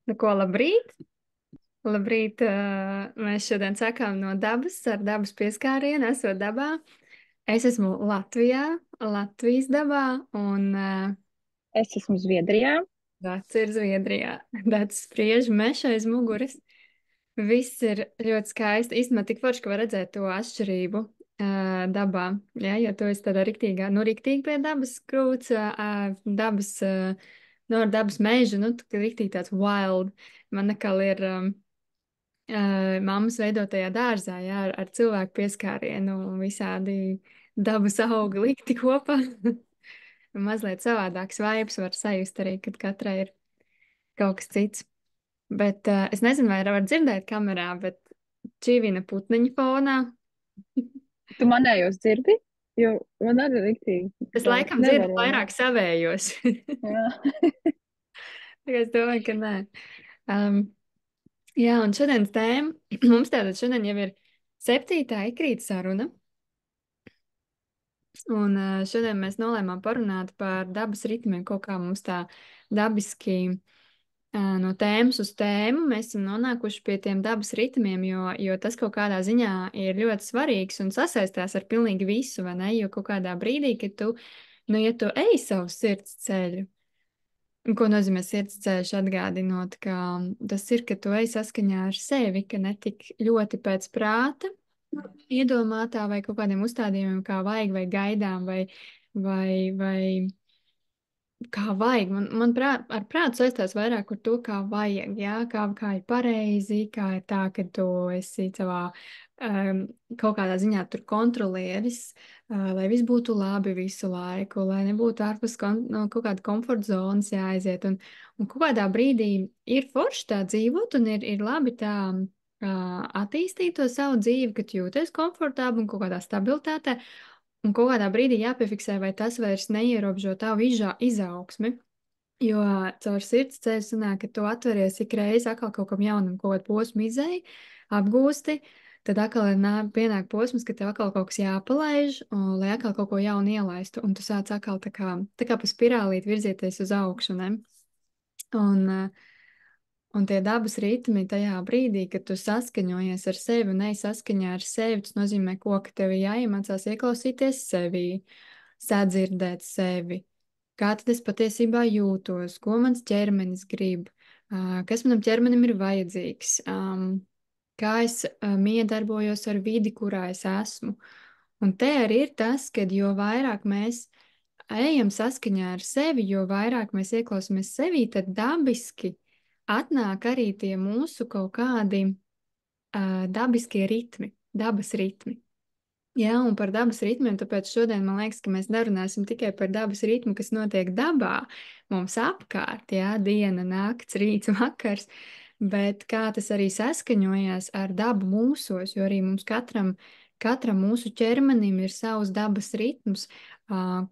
Nu, ko labrīt? Labrīt, mēs šodien sakām no dabas, ar dabas pieskārienu, esot dabā. Es esmu Latvijā, Latvijas dabā, un Es esmu Zviedrijā. Dats ir Zviedrijā. Dats spriež meža aiz muguras. Viss ir ļoti skaisti. Īstenībā tik forši, ka var redzēt to atšķirību dabā. Ja, jo tu esi tādā riktīgā, nu, riktīgi pie dabas krūts, dabas, no dabas meža, nu, riktīgi tāds wild. Man nekal ir mammas veidotajā dārzā, jā, ar cilvēku pieskārienu un visādi dabas augi likti kopā. Mazliet savādāks vibes var sajust arī, kad katrai ir kaut kas cits. Bet es nezinu, vai var dzirdēt kamerā, bet čīvina putniņu fonā. Tu manējos dzirdi? Jo man arī riktīgi Es tā laikam dzirdu nevaru. vairāk savējos. Jā. Tā kā es domāju, ka nē. Um, jā, un šodienas tēma, mums tātad šodien jau ir septītā ikrīt saruna. Un šodien mēs nolēmām parunāt par dabas ritmiem, kaut kā mums tā dabiski no tēmas uz tēmu mēs esam nonākuši pie tiem dabas ritmiem, jo tas kaut kādā ziņā ir ļoti svarīgs un sasaistās ar pilnīgi visu, vai ne? Jo kaut kādā brīdī, kad tu, nu, ja tu ej savu sirds ceļu, un ko nozīmē sirds ceļš atgādinot, ka tas ir, ka tu ej saskaņā ar sevi, ka ne tik ļoti pēc prāta, iedomātā vai kaut kādiem uzstādījumiem, kā vajag vai gaidām vai kā vajag. Ar prātu saistās vairāk ar to, kā vajag, jā, kā ir pareizi, kā ir tā, ka tu esi savā um, kaut kādā ziņā tur kontrolieris, lai viss būtu labi visu laiku, lai nebūtu ārpus no kaut kāda komforta zonas jāaiziet. Un kaut kādā brīdī ir forši tā dzīvot un ir labi tā attīstīt to savu dzīvi, ka tu jūties komfortabli un kaut kādā stabilitātē. Un kaut kādā brīdī jāpiefiksē, vai tas vairs neierobežo tavu izaugsmi. Jo caur sirds ceļu sanāk, ka tu atveries ik reizi atkal kaut kam jaunam, kaut kādu posmu izēji, apgūsti, tad atkal ir pienāk posms, ka tev atkal kaut kas jāpalaiž, lai atkal kaut ko jaunu ielaistu, un tu sāc atkal tā kā pa spirālīt virzieties uz augšu, ne? Un, un tie dabas ritmi tajā brīdī, kad tu saskaņojies ar sevi un ej saskaņā ar sevi, tas nozīmē, ko, ka tev ir jāiemācās ieklausīties sevī, sadzirdēt sevi. Kā tad es patiesībā jūtos, ko mans ķermenis grib, kas manam ķermenim ir vajadzīgs, kā es miedarbojos ar vidi, kurā es esmu. Un te arī ir tas, ka jo vairāk mēs ejam saskaņā ar sevi, jo vairāk mēs ieklausāmies sevī, tad dabiski atnāk arī tie mūsu kaut kādi dabiskie ritmi, dabas ritmi. Jā, un par dabas ritmiem, tāpēc šodien man liekas, ka mēs nerunāsim tikai par dabas ritmu, kas notiek dabā, mums apkārt, jā, diena, nakts, rīts, vakars, bet kā tas arī saskaņojās ar dabu mūsos, jo arī mums katram mūsu ķermenim ir savs dabas ritms,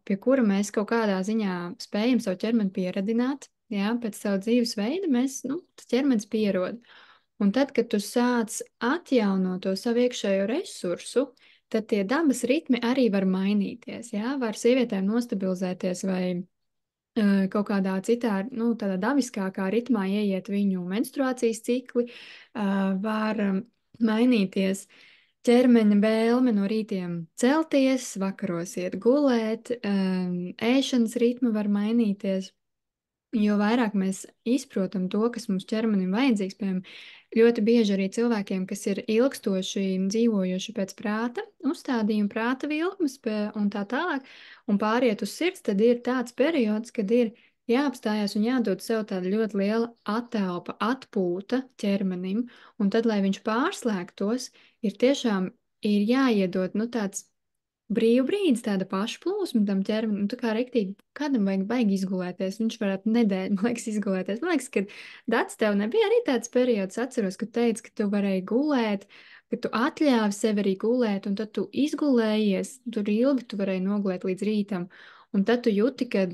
pie kura mēs kaut kādā ziņā spējam savu ķermeni pieradināt, jā, pēc savu dzīvesveida mēs, nu, tas ķermenis pierod. Un tad, kad tu sāc atjaunot to savu iekšējo resursu, tad tie dabas ritmi arī var mainīties. Jā? Var sievietēm nostabilizēties vai kaut kādā citā, nu, tādā dabiskākā ritmā ieiet viņu menstruācijas cikli, var mainīties ķermeņa vēlme no rītiem celties, vakaros iet gulēt, ēšanas ritma var mainīties. Jo vairāk mēs izprotam to, kas mums ķermenim vajadzīgs, piemēram, ļoti bieži arī cilvēkiem, kas ir ilgstoši dzīvojuši pēc prāta, uzstādījuma prāta vilkmes un tā tālāk, un pāriet uz sirds, tad ir tāds periods, kad ir jāapstājās un jādod sev tāda ļoti liela attelpa, atpūta ķermenim, un tad, lai viņš pārslēgtos, ir tiešām ir jāiedod, nu, tāds brīvbrīdis, tāda pašplūsma tam ķermenim, tā kā rektīgi, kādam vajag izgulēties, viņš varētu nedēļu, man liekas, izgulēties. Man liekas, ka Dats tev nebija arī tāds periods, atceros, ka teici, ka tu varēji gulēt, ka tu atļāvi sev arī gulēt, un tad tu izgulējies, tur ilgi tu varēji nogulēt līdz rītam, un tad tu jūti, kad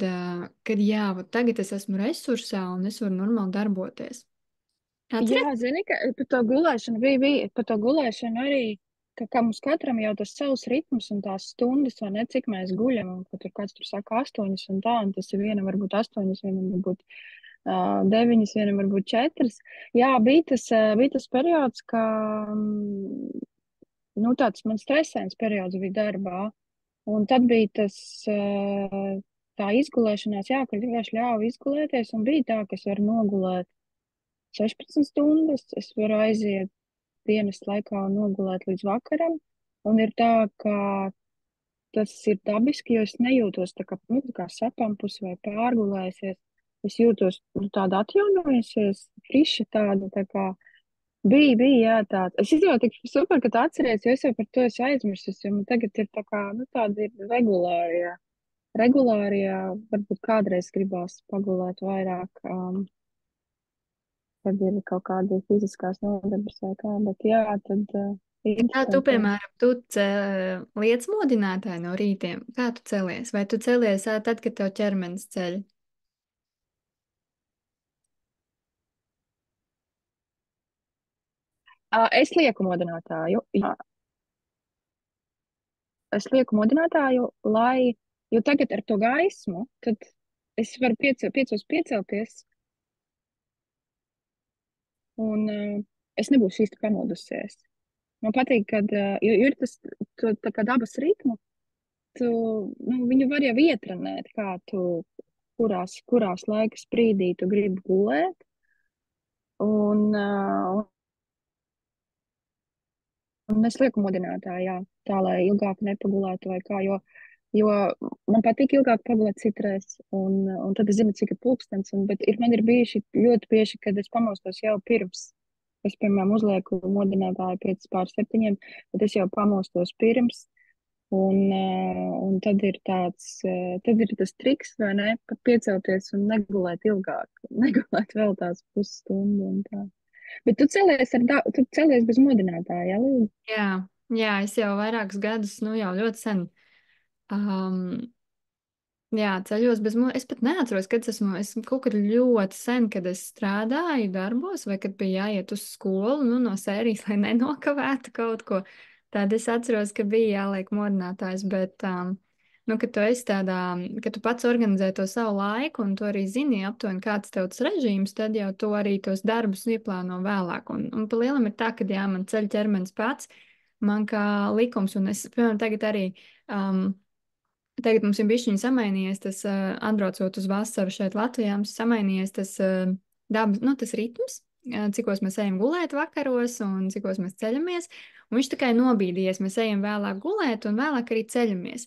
jā, vat tagad es esmu resursā un es varu normāli darboties. Jā, Atceries? zini, ka par to gulēšanu bija par to gulēšanu arī, ka mums katram jau tas savs ritms un tās stundas, vai ne, cik mēs guļam, un ka tur kāds tur saka 8 un tā, un tas ir viena varbūt 8, viena varbūt 9, vienam varbūt 4. Jā, bija tas periods, ka, nu, tāds man stresains periods bija darbā. Un tad bija tā izgulēšanās, jā, ka vienkārši ļāva izgulēties, un bija tā, ka es varu nogulēt 16 stundas, es varu aiziet dienas laikā un nogulēt līdz vakaram, un ir tā, ka tas ir dabiski, jo es nejūtos tā kā, nu, tā kā sapampus vai pārgulējusies. Es jūtos nu, tāda atjaunojusies, friša tāda, tā kā bija, jā, tāda. Es izjūtu tik super, ka tu atceries, jo es jau par to esmu aizmirsis, jo man tagad ir tā kā, nu, tāda ir regulāri, jā. Regulāri, jā, varbūt kādreiz gribās pagulēt vairāk, kad ir kaut kādi fiziskās nodarbes vai kā, bet jā, tad Kā tu, interesanti, jā. piemēram, liec modinātāji no rītiem? Kā tu celies? Vai tu celies tad, kad tev ķermenis ceļ? Es lieku modinātāju, jā, es lieku modinātāju, jo tagad ar to gaismu, tad es varu piecos piecelties, un es nebūšu īsti pamodusies. Man patīk, jo ir tā kā dabas ritmu, viņu var jau ietrenēt, kā kurās laika sprīdī tu gribi gulēt, un es lieku modinātā, jā, tā, lai ilgāk nepagulētu vai kā, jo man patīk ilgāk pagulēt citreiz, un tad es zinu, cik ir pulkstens, man ir bijuši ļoti bieži, kad es pamostos jau pirms. Es, piemēram, uzlieku modinātāju 5 pār 7, bet es jau pamostos pirms, un tad ir tas triks, vai ne, pat piecelties un negulēt ilgāk, negulēt vēl tās pusstundu un tā. Bet tu celies bez modinātāja, jā, Lūdzu? Jā, jā, es jau vairākus gadus, nu jau ļoti sen. Um, Jā, ceļos bez mūža. Es pat neatceros, kad es kaut kad ļoti sen, kad es strādāju darbos, vai kad bija jāiet uz skolu, nu, no sērijas, lai nenokavētu kaut ko. Tad es atceros, ka bija jāliek modinātājs, bet, nu, kad tu esi tādā, kad tu pats organizē to savu laiku, un tu arī zini aptuveni, kāds tev tas režīms, tad jau tu arī tos darbus ieplāno vēlāk. Un pa lielam ir tā, ka, jā, man ceļ ķermenis pats, man kā likums, un es, piemēram, tagad arī. Um, Tagad mums ir bišķiņi samainījies tas, atbraucot uz vasaru šeit Latvijā, mums samainījies tas dabas, nu, tas ritms, cikos mēs ejam gulēt vakaros un cikos mēs ceļamies. Un viņš tikai nobīdījies, mēs ejam vēlāk gulēt un vēlāk arī ceļamies.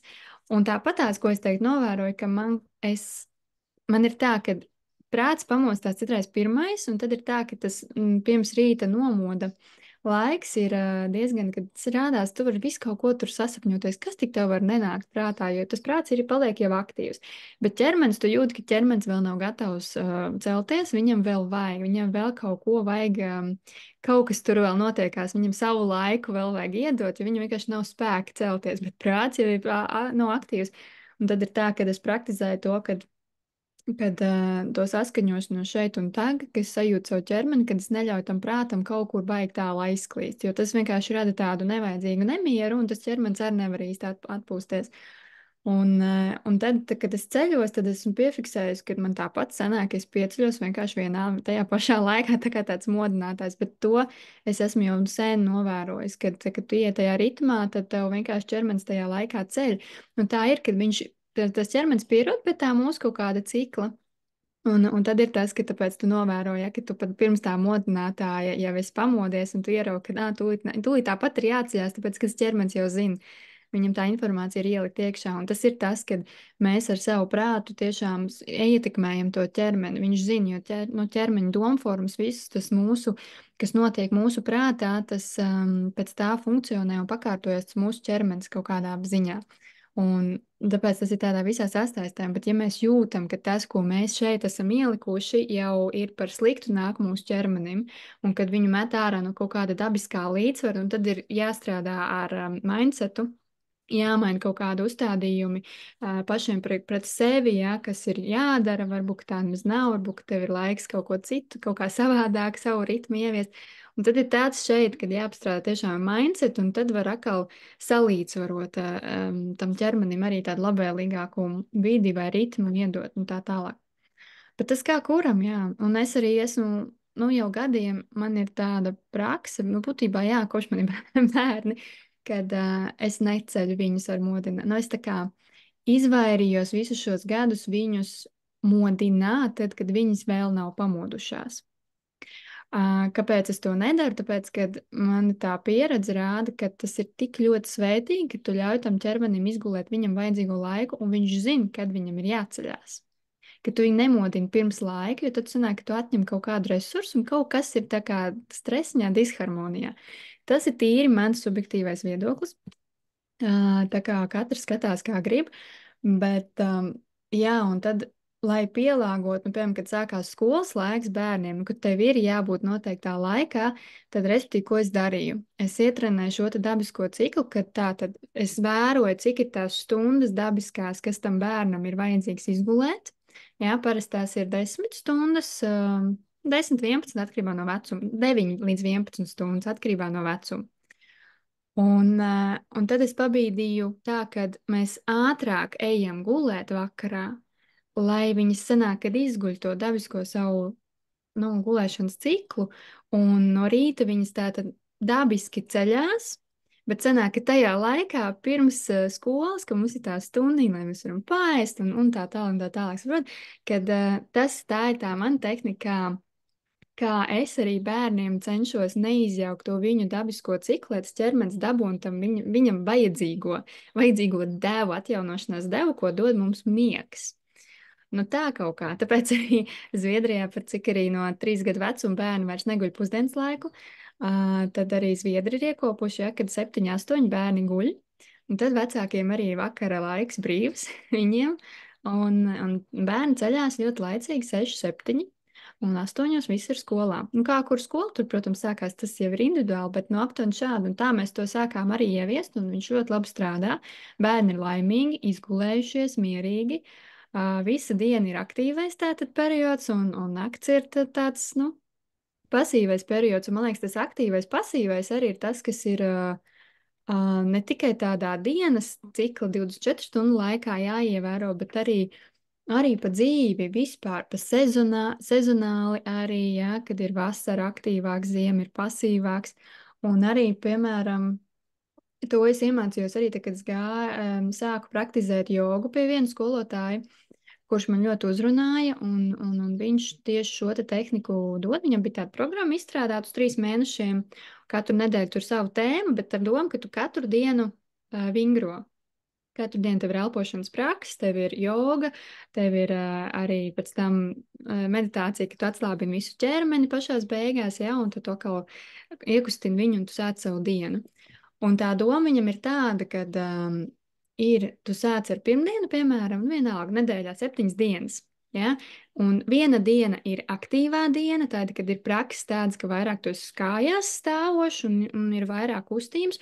Un tāpatās, ko es teikt, novēroju, ka man ir tā, ka prāts pamostās citreiz pirmais, un tad ir tā, ka tas pirms rīta nomoda laiks ir diezgan, kad strādās, tu vari visu kaut ko tur sasapņoties, kas tik tev var nenākt prātā, jo tas prāts ir paliek jau aktīvs. Bet ķermenis, tu jūti, ka ķermenis vēl nav gatavs celties, viņam vēl vajag, viņam vēl kaut ko vajag, kaut kas tur vēl notiekās, viņam savu laiku vēl vajag iedot, jo viņam vienkārši nav spēka celties, bet prāts jau ir nav aktīvs. Un tad ir tā, ka es praktizēju to, kad to saskaņošanu no šeit un tagad, ka es sajūtu savu ķermeni, kad es neļauju tam prātam kaut kur baigt tālu aizklīst, jo tas vienkārši rada tādu nevajadzīgu nemieru, un tas ķermenis arī nevar īsti atpūsties. Un tad, kad es ceļos, tad esmu piefiksējusi, ka man tāpat sanāk, ka es pieceļos vienkārši vienā tajā pašā laikā, tā kā tāds modinātājs, bet to es esmu jau sen novērojis, kad tu iet tajā ritmā, tad tev vienkārši ķermenis tajā laikā ceļ. Un tā ir, kad tas ķermenis pierod pie tā mūsu kaut kāda cikla. Un tad ir tas, ka tāpēc tu novēroji, ja, ka tu pat pirms tā modinātāja jau esi pamodies, un tu ieraugi, ka tūlīt tāpat ir jāceļās, tāpēc, ka tas ķermenis jau zina. Viņam tā informācija ir ielikt iekšā, un tas ir tas, kad mēs ar savu prātu tiešām ietekmējam to ķermeni. Viņš zina, jo no ķermeņa domformas viss tas mūsu, kas notiek mūsu prātā, tas pēc tā funkcionē un pakārtojas tas mūsu ķermenis kaut kādā ziņā. Un tāpēc tas ir tādā visā sastaistē, bet ja mēs jūtam, ka tas, ko mēs šeit esam ielikuši, jau ir par sliktu nāk mūsu ķermenim, un kad viņu met ārā no kaut kāda dabiskā līdzsvara, un tad ir jāstrādā ar mindsetu, jāmaina kaut kādi uzstādījumi pašiem pret sevi, jā, kas ir jādara, varbūt tā nemaz nav, varbūt tev ir laiks kaut ko citu, kaut kā savādāk, savu ritmu ieviest. Un tad ir tāds šeit, kad jāapstrādā tiešām mindset, un tad var atkal salīdzvarot tam ķermenim arī tādu labvēlīgāku vidi vai ritmu iedot un tā tālāk. Bet tas kā kuram, jā. Un es arī esmu, nu, jau gadiem man ir tāda prakse, nu, būtībā, jā, kopš man ir bērni, kad es neceļu viņus ar modināšanu. Nu, es tā kā izvairījos visus šos gadus viņus modināt, tad, kad viņas vēl nav pamodušās. Kāpēc es to nedaru? Tāpēc, ka man tā pieredze rāda, ka tas ir tik ļoti svētīgi, ka tu ļauj tam ķermenim izgulēt viņam vajadzīgo laiku, un viņš zina, kad viņam ir jāceļās. Ka tu viņu nemodini pirms laika, jo tad sanāk, ka tu atņem kaut kādu resursu, un kaut kas ir tā kā stresņā, disharmonijā. Tas ir tīri mans subjektīvais viedoklis. Tā kā katrs skatās, kā grib, bet jā, un tad, lai pielāgotu, nu, piemēram, kad sākās skolas laiks bērniem, nu, kad tev ir jābūt noteiktā laikā, tad, respektīvi, ko es darīju? Es ietrenēju šo te dabisko ciklu, kad tā tad es vēroju, cik ir tās stundas dabiskās, kas tam bērnam ir vajadzīgs izgulēt. Jā, parasti tās ir 10 stundas, 10, 11 atkarībā no vecuma, 9 līdz 11 stundas atkarībā no vecuma. Un tad es pabīdīju tā, ka mēs ātrāk ejam gulēt vakarā, lai viņas sanāk, kad izguļ to dabisko savu, nu, gulēšanas ciklu, un no rīta viņas tātad dabiski ceļās, bet sanāk, ka tajā laikā pirms skolas, ka mums ir tā stundiņa, lai mēs varam paēst un tā tālāk, un tā tālāk. Saprot, kad tā ir tā mana tehnika, kā es arī bērniem cenšos neizjaukt to viņu dabisko ciklu, lai tas ķermenis dabūtu tam viņam vajadzīgo devu, atjaunošanās devu, ko dod mums miegs. Nu tā kaut kā. Tāpēc arī Zviedrijā, par cik arī no 3 gadu vecuma bērni vairs neguļ pusdienas laiku, tad arī Zviedri ir iekopuši, ja, kad 7, 8 bērni guļ. Un tad vecākiem arī vakara laiks brīvs viņiem, un bērni ceļās ļoti laicīgi 6, 7. Un 8 viss ir skolā. Un kā kur skola, tur, protams, sākās, tas jau ir individuāli, bet no aptuveni šādi. Un tā mēs to sākām arī ieviest, un viņš ļoti labi strādā. Bērni ir laimīgi, izgulējušies, mierīgi. Visa diena ir aktīvais tātad periods, un nakts ir tāds, nu, pasīvais periods. Un man liekas, tas aktīvais, pasīvais arī ir tas, kas ir ne tikai tādā dienas cikla 24 stundu laikā jāievēro, bet arī pa dzīvi, vispār pa sezonāli arī, jā, kad ir vasara aktīvāks, ziema ir pasīvāks. Un arī, piemēram, to es iemācījos arī, tad, kad es sāku praktizēt jogu pie viena skolotāja, kurš man ļoti uzrunāja, un viņš tieši šo te tehniku dod. Viņam bija tāda programma izstrādāta uz 3 mēnešiem, katru nedēļu tur savu tēmu, bet ar domu, ka tu katru dienu vingro. Katru dienu tev ir elpošanas praksa, tev ir joga, tev ir arī pēc tam meditācija, ka tu atslābini visu ķermeni pašās beigās, ja, un tu to kā iekustini viņu, un tu sāc savu dienu. Un tā doma viņam ir tāda, ka tu sāc ar pirmdienu, piemēram, vienalga nedēļā 7 dienas. Ja? Un viena diena ir aktīvā diena, tāda, kad ir praksa tādas, ka vairāk tu esi kājās stāvošs un ir vairāk kustības.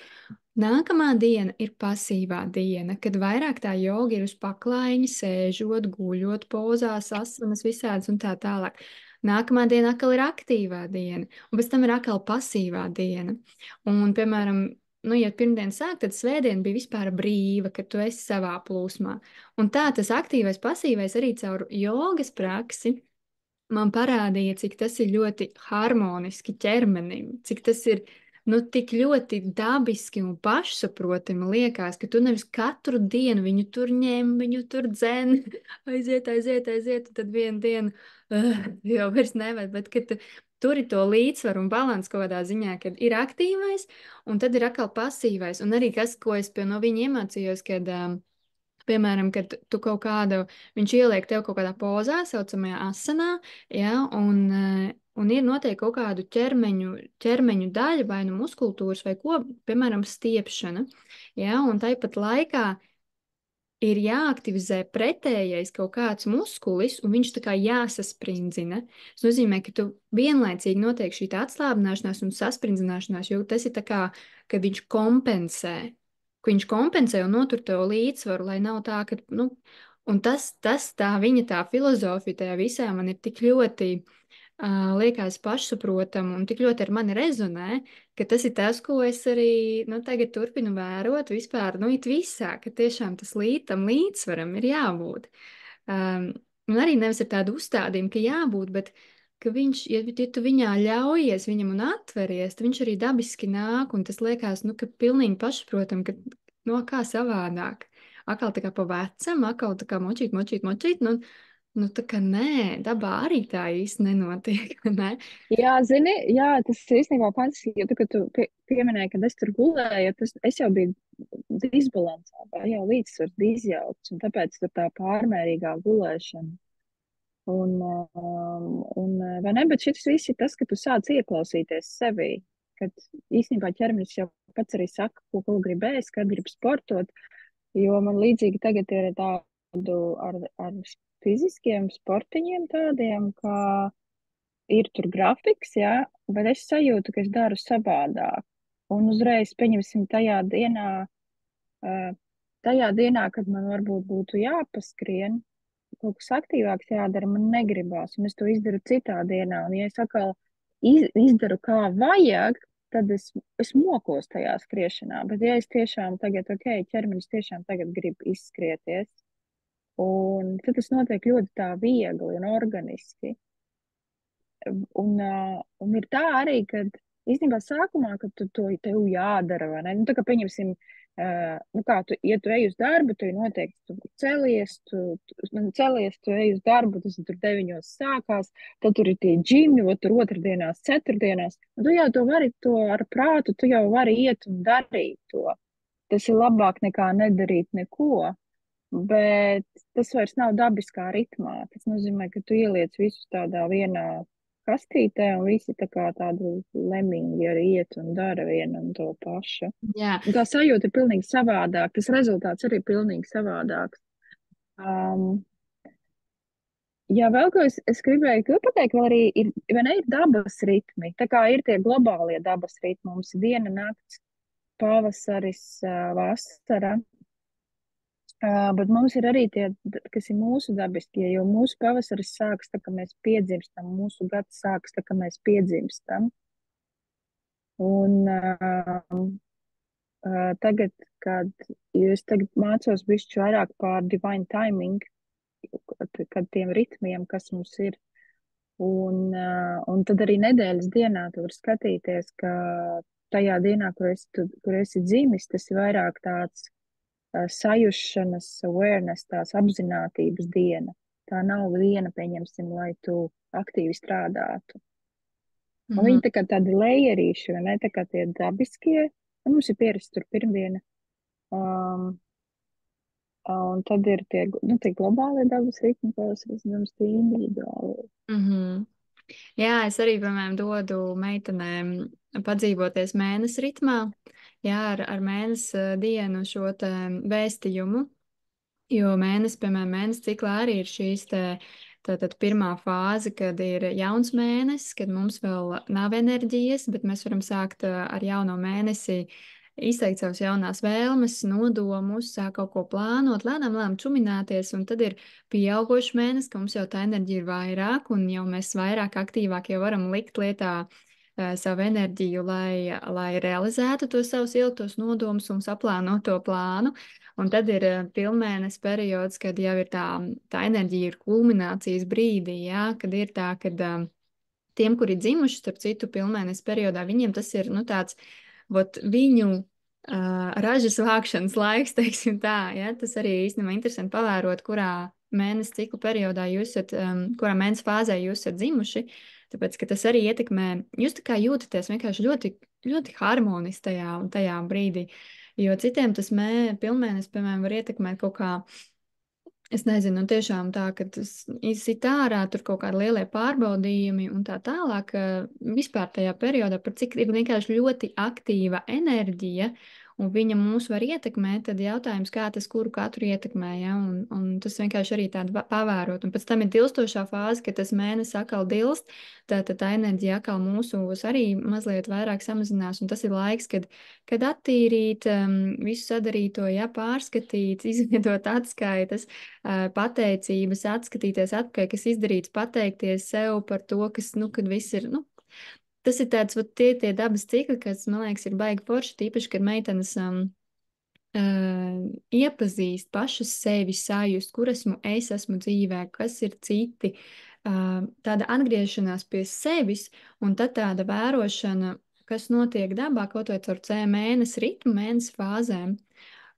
Nākamā diena ir pasīvā diena, kad vairāk tā joga ir uz paklājiņa, sēžot, guļot, pozās, asanas visādas un tā tālāk. Nākamā diena atkal ir aktīvā diena, un pēc tam ir atkal pasīvā diena. Un, piemēram, nu, ja pirmdien sāk, tad svētdiena bija vispār brīva, kad tu esi savā plūsmā. Un tā tas aktīvais, pasīvais arī caur jogas praksi man parādīja, cik tas ir ļoti harmoniski ķermenim, cik tas ir, nu, tik ļoti dabiski un pašsaprotami liekas, ka tu nevis katru dienu viņu tur ņem, viņu tur dzen, aiziet, un tad vienu dienu jau vairs nevajag, bet kad tu turi to līdzsvaru un balansu kaut kādā ziņā, kad ir aktīvais, un tad ir atkal pasīvais, un arī kas, ko es no viņa iemācījos, kad piemēram, kad tu kaut kādu, viņš ieliek tev kaut kādā pozā, saucamajā asanā, ja, un ir noteikti kaut kādu ķermeņu daļa, vai nu muskultūras, vai ko, piemēram, stiepšana, ja, un tāpat laikā ir jāaktivizē pretējais kaut kāds muskulis, un viņš tā kā jāsasprindzina. Tas nozīmē, ka tu vienlaicīgi notiek šī atslābināšanās un sasprindzināšanās, jo tas ir tā kā, ka viņš kompensē. Ka viņš kompensē un notur to līdzsvaru, lai nav tā, ka, nu, un tas tā viņa tā filozofija tajā visā man ir tik ļoti liekas pašsaprotam un tik ļoti ar mani rezonē, ka tas ir tas, ko es arī, nu, tagad turpinu vērot vispār, nu, it visā, ka tiešām tam līdzsvaram ir jābūt. un arī nevis ar tādu uzstādījumu, ka jābūt, bet ka viņš, ja tu viņā ļaujies viņam un atveries, tad viņš arī dabiski nāk, un tas liekas, nu, ka pilnīgi pašprotam, ka, no kā savādāk. Atkal tā kā pa vecam, atkal tā kā močīt, nu tā kā nē, dabā arī tā īsti nenotiek, ne? Jā, zini, jā, tas ir īstenībā fantastiski, jo tu, kad tu pieminēji, kad es tur gulēju, es jau biju disbalansā, vai jau līdzsvars bija izjaukts, un tāpēc tur tā pārmērīgā gulēšana. Vai ne, bet šis viss ir tas, ka tu sāc ieklausīties sevī, kad īstenībā ķermenis jau pats arī saka, ko gribēs, kad grib sportot, jo man līdzīgi tagad ir tādu ar fiziskiem sportiņiem tādiem, kā ir tur grafiks, jā, bet es sajūtu, ka es daru savādāk. Un uzreiz, pieņemsim, uh, tajā dienā, kad man varbūt būtu jāpaskrien, kaut kas aktīvāks jādara, man negribās, un es to izdaru citā dienā. Un ja es atkal izdaru kā vajag, tad es mokos tajā skriešanā. Bet ja es tiešām tagad, ok, ķermenis tiešām tagad grib izskrieties, un tad tas notiek ļoti tā viegli un organiski. Un ir tā arī, ka īstenībā sākumā, kad tu to tev jādara, vai ne? Nu, tā kā pieņemsim, nu kā tu, ja tu ej uz darbu, tu noteikti tu celies, tu ej uz darbu, tas tur 9 sākās, tad tur ir tie džimi, tur otrdienās, ceturtdienās. Un tu jau to vari, to ar prātu, tu jau vari iet un darīt to. Tas ir labāk nekā nedarīt neko. Bet tas vairs nav dabiskā ritmā. Tas nozīmē, ka tu ieliec visus tādā vienā kastītē, un visi tā kā tādi lemīgi arī iet un dara vienu un to pašu. Jā, Un tā sajūta ir pilnīgi savādāk, tas rezultāts arī ir pilnīgi savādāks. Um, jā, vēl ko es gribēju pateikt, vēl arī ir, vai ne, ir dabas ritmi. Tā kā ir tie globālie dabas ritmi, mums ir diena, nakts, pavasaris, vasara. Bet mums ir arī tie, kas ir mūsu dabiskie, jo mūsu pavasaris sākas tā, ka mēs piedzimstam, mūsu gads sākas tā, ka mēs piedzimstam. Un tagad, jo es tagad mācos bišķi vairāk pār divine timing, kad tiem ritmiem, kas mums ir. Un tad arī nedēļas dienā tu vari skatīties, ka tajā dienā, kur esi dzimis, tas ir vairāk tāds sajūšanas, awareness, tās apzinātības diena. Tā nav diena, pieņemsim, lai tu aktīvi strādātu. Un viņi tā kā tādi lejerīši, vai ne, tā kā tie dabiskie, un mums ir pierasts tur pirmdiena. Un tad ir tie, nu, tie globālie dabas ritmi, kas ir, zināms, tie individuāli. Jā, es arī, piemēram, dodu meitenēm padzīvoties mēnesi ritmā, jā, ar mēnesi dienu šo te vēstījumu, jo mēnesis, piemēram, mēnesis ciklā arī ir šīs te, tātad pirmā fāze, kad ir jauns mēnesis, kad mums vēl nav enerģijas, bet mēs varam sākt ar jauno mēnesi izteikt savas jaunās vēlmes, nodomus, sāk kaut ko plānot, lēnām čumināties, un tad ir pieaugošs mēnesis, ka mums jau tā enerģija ir vairāk, un jau mēs vairāk aktīvāk jau varam likt lietā savu enerģiju, lai realizētu tos savus ilgtos nodomus un saplānoto plānu. Un tad ir pilnmēnesis periods, kad jau ir tā enerģija ir kulminācijas brīdī, jā, kad ir tā, kad tiem, kuri dzimuši, starp citu, pilnmēnesis periodā, viņiem tas ir, nu, tāds, vot viņu ražas vākšanas laiks, teiksim tā, ja? Tas arī īstenībā interesanti pavērot, kurā mēnesi ciklu periodā jūs esat, kurā mēnesi fāzē jūs esat dzimuši, tāpēc, ka tas arī ietekmē, jūs tā kā jūtaties vienkārši ļoti, ļoti harmoniski tajā brīdī, jo citiem tas pilnmēnesis, piemēram, var ietekmēt kaut kā. Es nezinu, tiešām tā, ka tas izsit ārā, tur kaut kādi lielie pārbaudījumi un tā tālāk, vispār tajā periodā, par cik ir vienkārši ļoti aktīva enerģija, un viņa mūs var ietekmēt, tad jautājums, kā tas kuru katru ietekmē, ja, un tas vienkārši arī tādu pavērot. Un pēc tam ir dilstošā fāze, ka tas mēnesis atkal dilst, tad tā enerģija atkal mūsos arī mazliet vairāk samazinās, un tas ir laiks, kad attīrīt visu sadarīto, ja, pārskatīt, izveidot atskaitas, pateicības, atskatīties atpakaļ, kas izdarīts, pateikties sev par to, kas, nu, kad viss ir, nu, tas ir tāds, tie dabas cikli, kas, man liekas, ir baigi forši, tīpaši, kad meitenes iepazīst pašas sevi, sajust, kur es esmu dzīvē, kas ir citi, tāda atgriešanās pie sevis un tad tāda vērošana, kas notiek dabā, kaut vai caur C mēnesi ritmu, mēnesi fāzēm.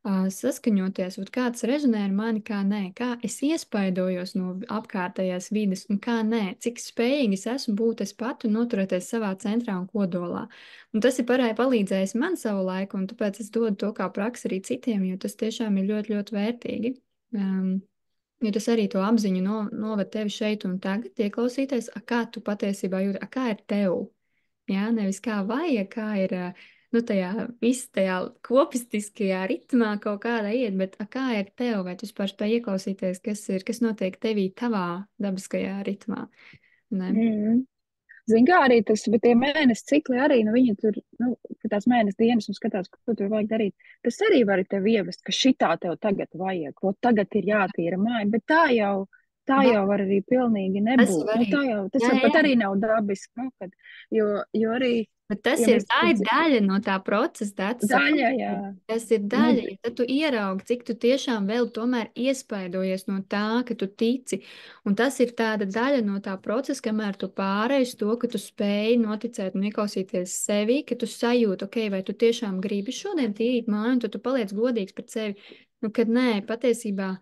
Saskaņoties, kāds rezonē ar mani, kā nē, kā es iespaidojos no apkārtējās vides un kā nē, cik spējīgi es esmu būt es pati un noturēties savā centrā un kodolā. Un tas ir palīdzējis man savu laiku, un tāpēc es dodu to kā praksi arī citiem, jo tas tiešām ir ļoti, ļoti vērtīgi. Jo tas arī to apziņu noved tevi šeit un tagad, ieklausīties, kā tu patiesībā jūti, kā ir tev. Jā, nevis kā vajag, kā ir nu, tajā kopistiskajā ritmā kaut kādā iet, bet kā ir tev, vai tu vispār spēj ieklausīties, kas notiek tevī tavā dabiskajā ritmā. Ne? Zini, kā arī tas, bet tie mēnesi cikli arī, nu, viņi tur, nu, ka tās mēnesi dienas un skatās, ko tur vajag darīt. Tas arī var tev ievest, ka šitā tev tagad vajag, ko tagad ir jātīra māja, bet tā jau var arī pilnīgi Tas jau nebūt. Nu, arī, tas jā, jau pat jā. arī nav dabiski, nu, jo arī, Bet tas ja ir mēs daļa no tā procesa, daļa, jā, tas ir nu, daļa, ja tad tu ieraugi, cik tu tiešām vēl tomēr iespaidojies no tā, ka tu tici. Un tas ir tāda daļa no tā procesa, kamēr tu pārēji to, ka tu spēj noticēt un ieklausīties sevi, ka tu sajūti, ok, vai tu tiešām gribi šodien tīrīt māju, un tu paliec godīgs pret sevi. Nu, kad nē, patiesībā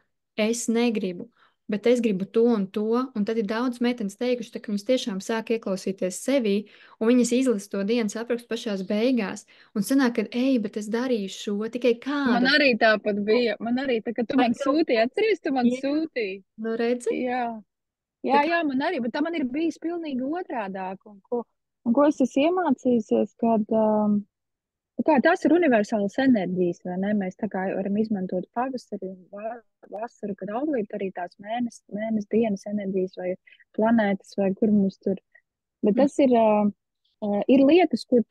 es negribu. Bet es gribu to, un tad ir daudz meitenes teikuši, ka viņas tiešām sāk ieklausīties sevī, un viņas izlasa to dienas aprakstu pašās beigās, un sanāk, ka, ej, bet es darīju šo, tikai man kāda. arī tāpat bija, man arī, tā, ka tu Vai man tev, sūtīji, atceries, tu man jā, sūtīji, nu redzi? jā. Tā Jā, kā, man arī, bet tā man ir bijis pilnīgi otrādāk. Un ko es esmu iemācījusies, kad tās ir universālas enerģijas, vai ne? Mēs tā kā varam izmantot pavasari un vasaru, kad auglība arī tās mēnesis dienas enerģijas vai planētas vai kur mums tur. Bet tas ir lietas, kur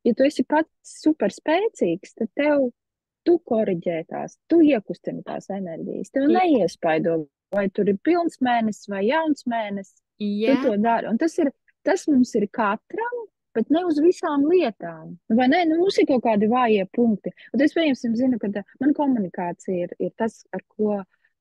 ja tu esi pats super spēcīgs, tad tu koriģē tās, tu iekustini tās enerģijas, tev neiespaido, vai tur ir pilns mēnesis vai jauns mēnesis, tu jā, to dari. Un tas mums ir katram, bet ne uz visām lietām. Vai ne? Nu, mums ir kaut kādi vājie punkti. Un es, pieņemsim, zinu, ka man komunikācija ir tas, ar ko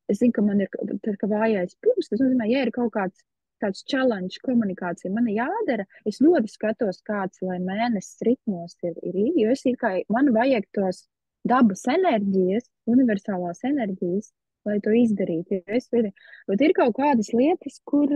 es zinu, ka man ir ka vājais punkts. Tas nozīmē, ja ir kaut kāds tāds challenge komunikācija man jādara, es ļoti skatos, kāds, lai mēnesis ritmos ir, jo es kā, man vajag tos dabas enerģijas, universālās enerģijas, lai to izdarītu. Bet ir kaut kādas lietas, kur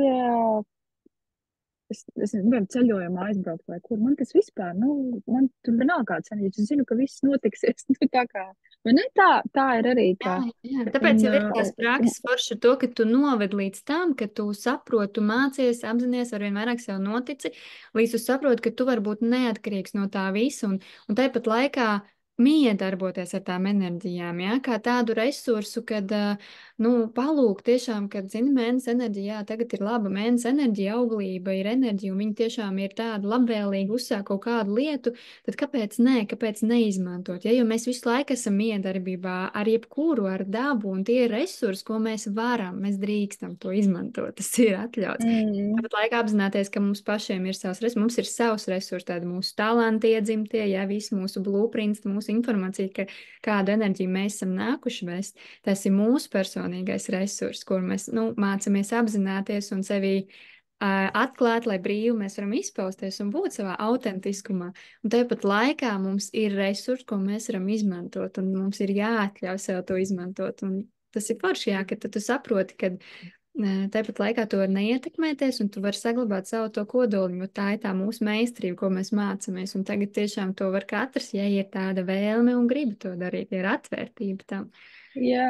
es gribēju ceļojumā aizbraukt vai kur. Man tas vispār, man tur vienalga kāds enerģijas. Es zinu, ka viss notiksies. Nu, tā kā, vai ne? Tā ir arī jā, tā. jā. Tāpēc jau ir tās prakses forši ar to, ka tu noved līdz tam, ka tu saproti, tu mācies, apzinājies, arvien vairāk sev notici, līdz tu saproti, ka tu vari būt neatkarīgs no tā visa un tāpat laikā miedarboties ar tām enerģijām, ja? Kā tādu resursu, kad, palūk tiešām, kad, zini, mēnesis enerģija, jā, tagad ir laba mēnesis enerģija, auglība ir enerģija, un viņi tiešām ir tāda labvēlīga, uzsāk kaut kādu lietu, tad kāpēc neizmantot, ja? Jo mēs visu laiku esam miedarbībā ar jebkuru, ar dabu, un tie ir resursi, ko mēs varam, mēs drīkstam to izmantot, tas ir atļauts. Tāpat laikā apzināties, ka mums pašiem ir savs resurss, mums ir savs resurss, tādi mūsu talanti iedzimtie, ja visi mūsu blueprints, mūsu informācija, kādu enerģiju mēs esam nākuši vest, tas ir mūsu personīgais resurss, kur mēs mācāmies apzināties un sevi atklāt, lai brīvi mēs varam izpausties un būt savā autentiskumā. Un tāpat laikā mums ir resursi, ko mēs varam izmantot, un mums ir jāatļauj sev to izmantot. Un tas ir forši, jā, ka tu saproti, ka tāpat laikā tu vari neietekmēties, un tu vari saglabāt savu to kodoli, jo tā ir tā mūsu meistarība, ko mēs mācāmies. Un tagad tiešām to var katrs, ja ir tāda vēlme un griba to darīt, ir atvērtība tam. Jā,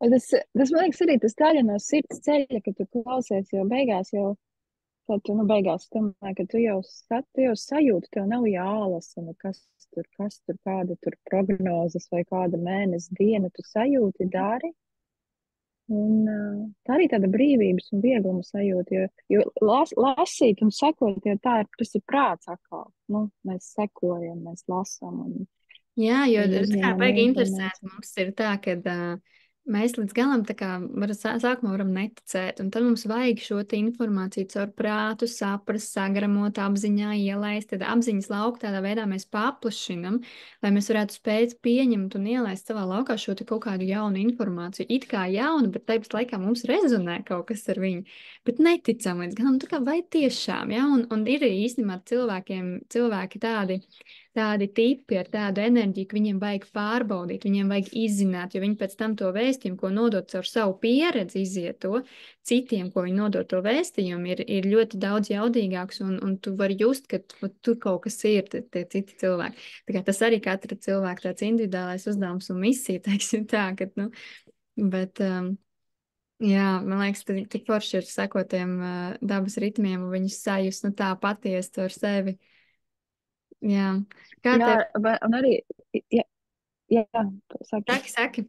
un tas man liekas arī tas daļa no sirds ceļa, ka tu klausies, jo beigās jau, tad tu, beigās, domāju, ka tu jau sajūti, tev nav jālasa, kas tur, kāda tur prognozes vai kāda mēnesi diena, tu sajūti, dari. Un tā arī tāda brīvības un viegluma sajūta, jo lasīt un sekot, jo tas ir prāts atkal. Mēs sekojam, mēs lasām un Jā, jo tā kā uzņemam baigi interesanti informāciju. mums ir tā, ka mēs līdz galam tā kā sākumā varam neticēt, un tad mums vajag šo te informāciju caur prātu, saprast, sagramot, apziņā ielaist, tad apziņas lauku tādā veidā mēs paplašinam, lai mēs varētu spēt pieņemt un ielaist savā laukā šo te kaut kādu jaunu informāciju. It kā jaunu, bet tāpat laikā mums rezonē kaut kas ar viņu, bet neticam līdz galam, tā kā vai tiešām, ja, un ir īstenībā cilvēki tādi tipi ar tādu enerģiju, ka viņiem vajag pārbaudīt, viņiem vajag izzināt, jo viņi pēc tam to vēstījumu, ko nodot caur savu pieredzi, iziet to citiem, ko viņi nodot to vēstījumu, ir ļoti daudz jaudīgāks, un tu vari just, ka tur kaut kas ir, tie citi cilvēki. Tā kā tas arī katra cilvēka tāds individuālais uzdevums un misija, teiksim tā, ka, nu, bet, jā, man liekas, tik forši ir sekotiem dabas ritmiem, un viņus sajust, nu, tā patiesi ar sevi. Jā. Kā Jā, tev? un arī, jā, jā, saki. Saki.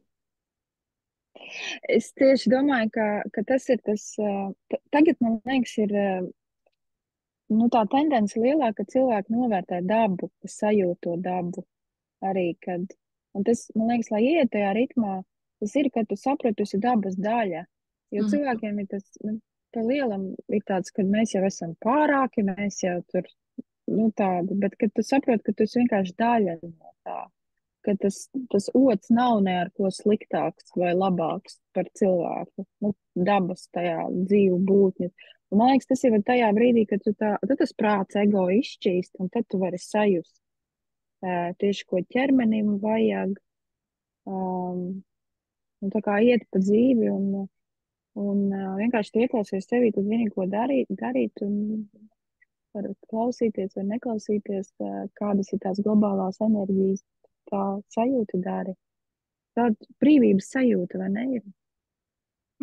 Es tieši domāju, ka tas ir tas, tagad, man liekas, ir nu, tā tendence lielāka, ka cilvēki novērtē dabu, ka sajūt to dabu arī, kad, un tas, man liekas, lai ieiet tajā ritmā, tas ir, ka tu saproti, tu esi dabas daļa, jo Mhm. cilvēkiem ir tas, nu, pa lielam ir tāds, ka mēs jau esam pārāki, mēs jau tur, nu, tādi, bet, kad tu saproti, ka tu esi vienkārši daļa no tā, ka tas otrs nav ne ar ko sliktāks vai labāks par cilvēku, nu, dabas tajā dzīvu būtni. Un, man liekas, tas ir tajā brīdī, kad tu tā, tad tas prāts ego izšķīst, un tad tu vari sajust tieši, ko ķermenim vajag, un tā kā iet pa dzīvi, un vienkārši tu ieklausies sevī, tad zini, ko darīt, un var klausīties vai neklausīties, kādas ir tās globālās enerģijas, tā sajūta dari. Tāda brīvības sajūta, vai ne? Ir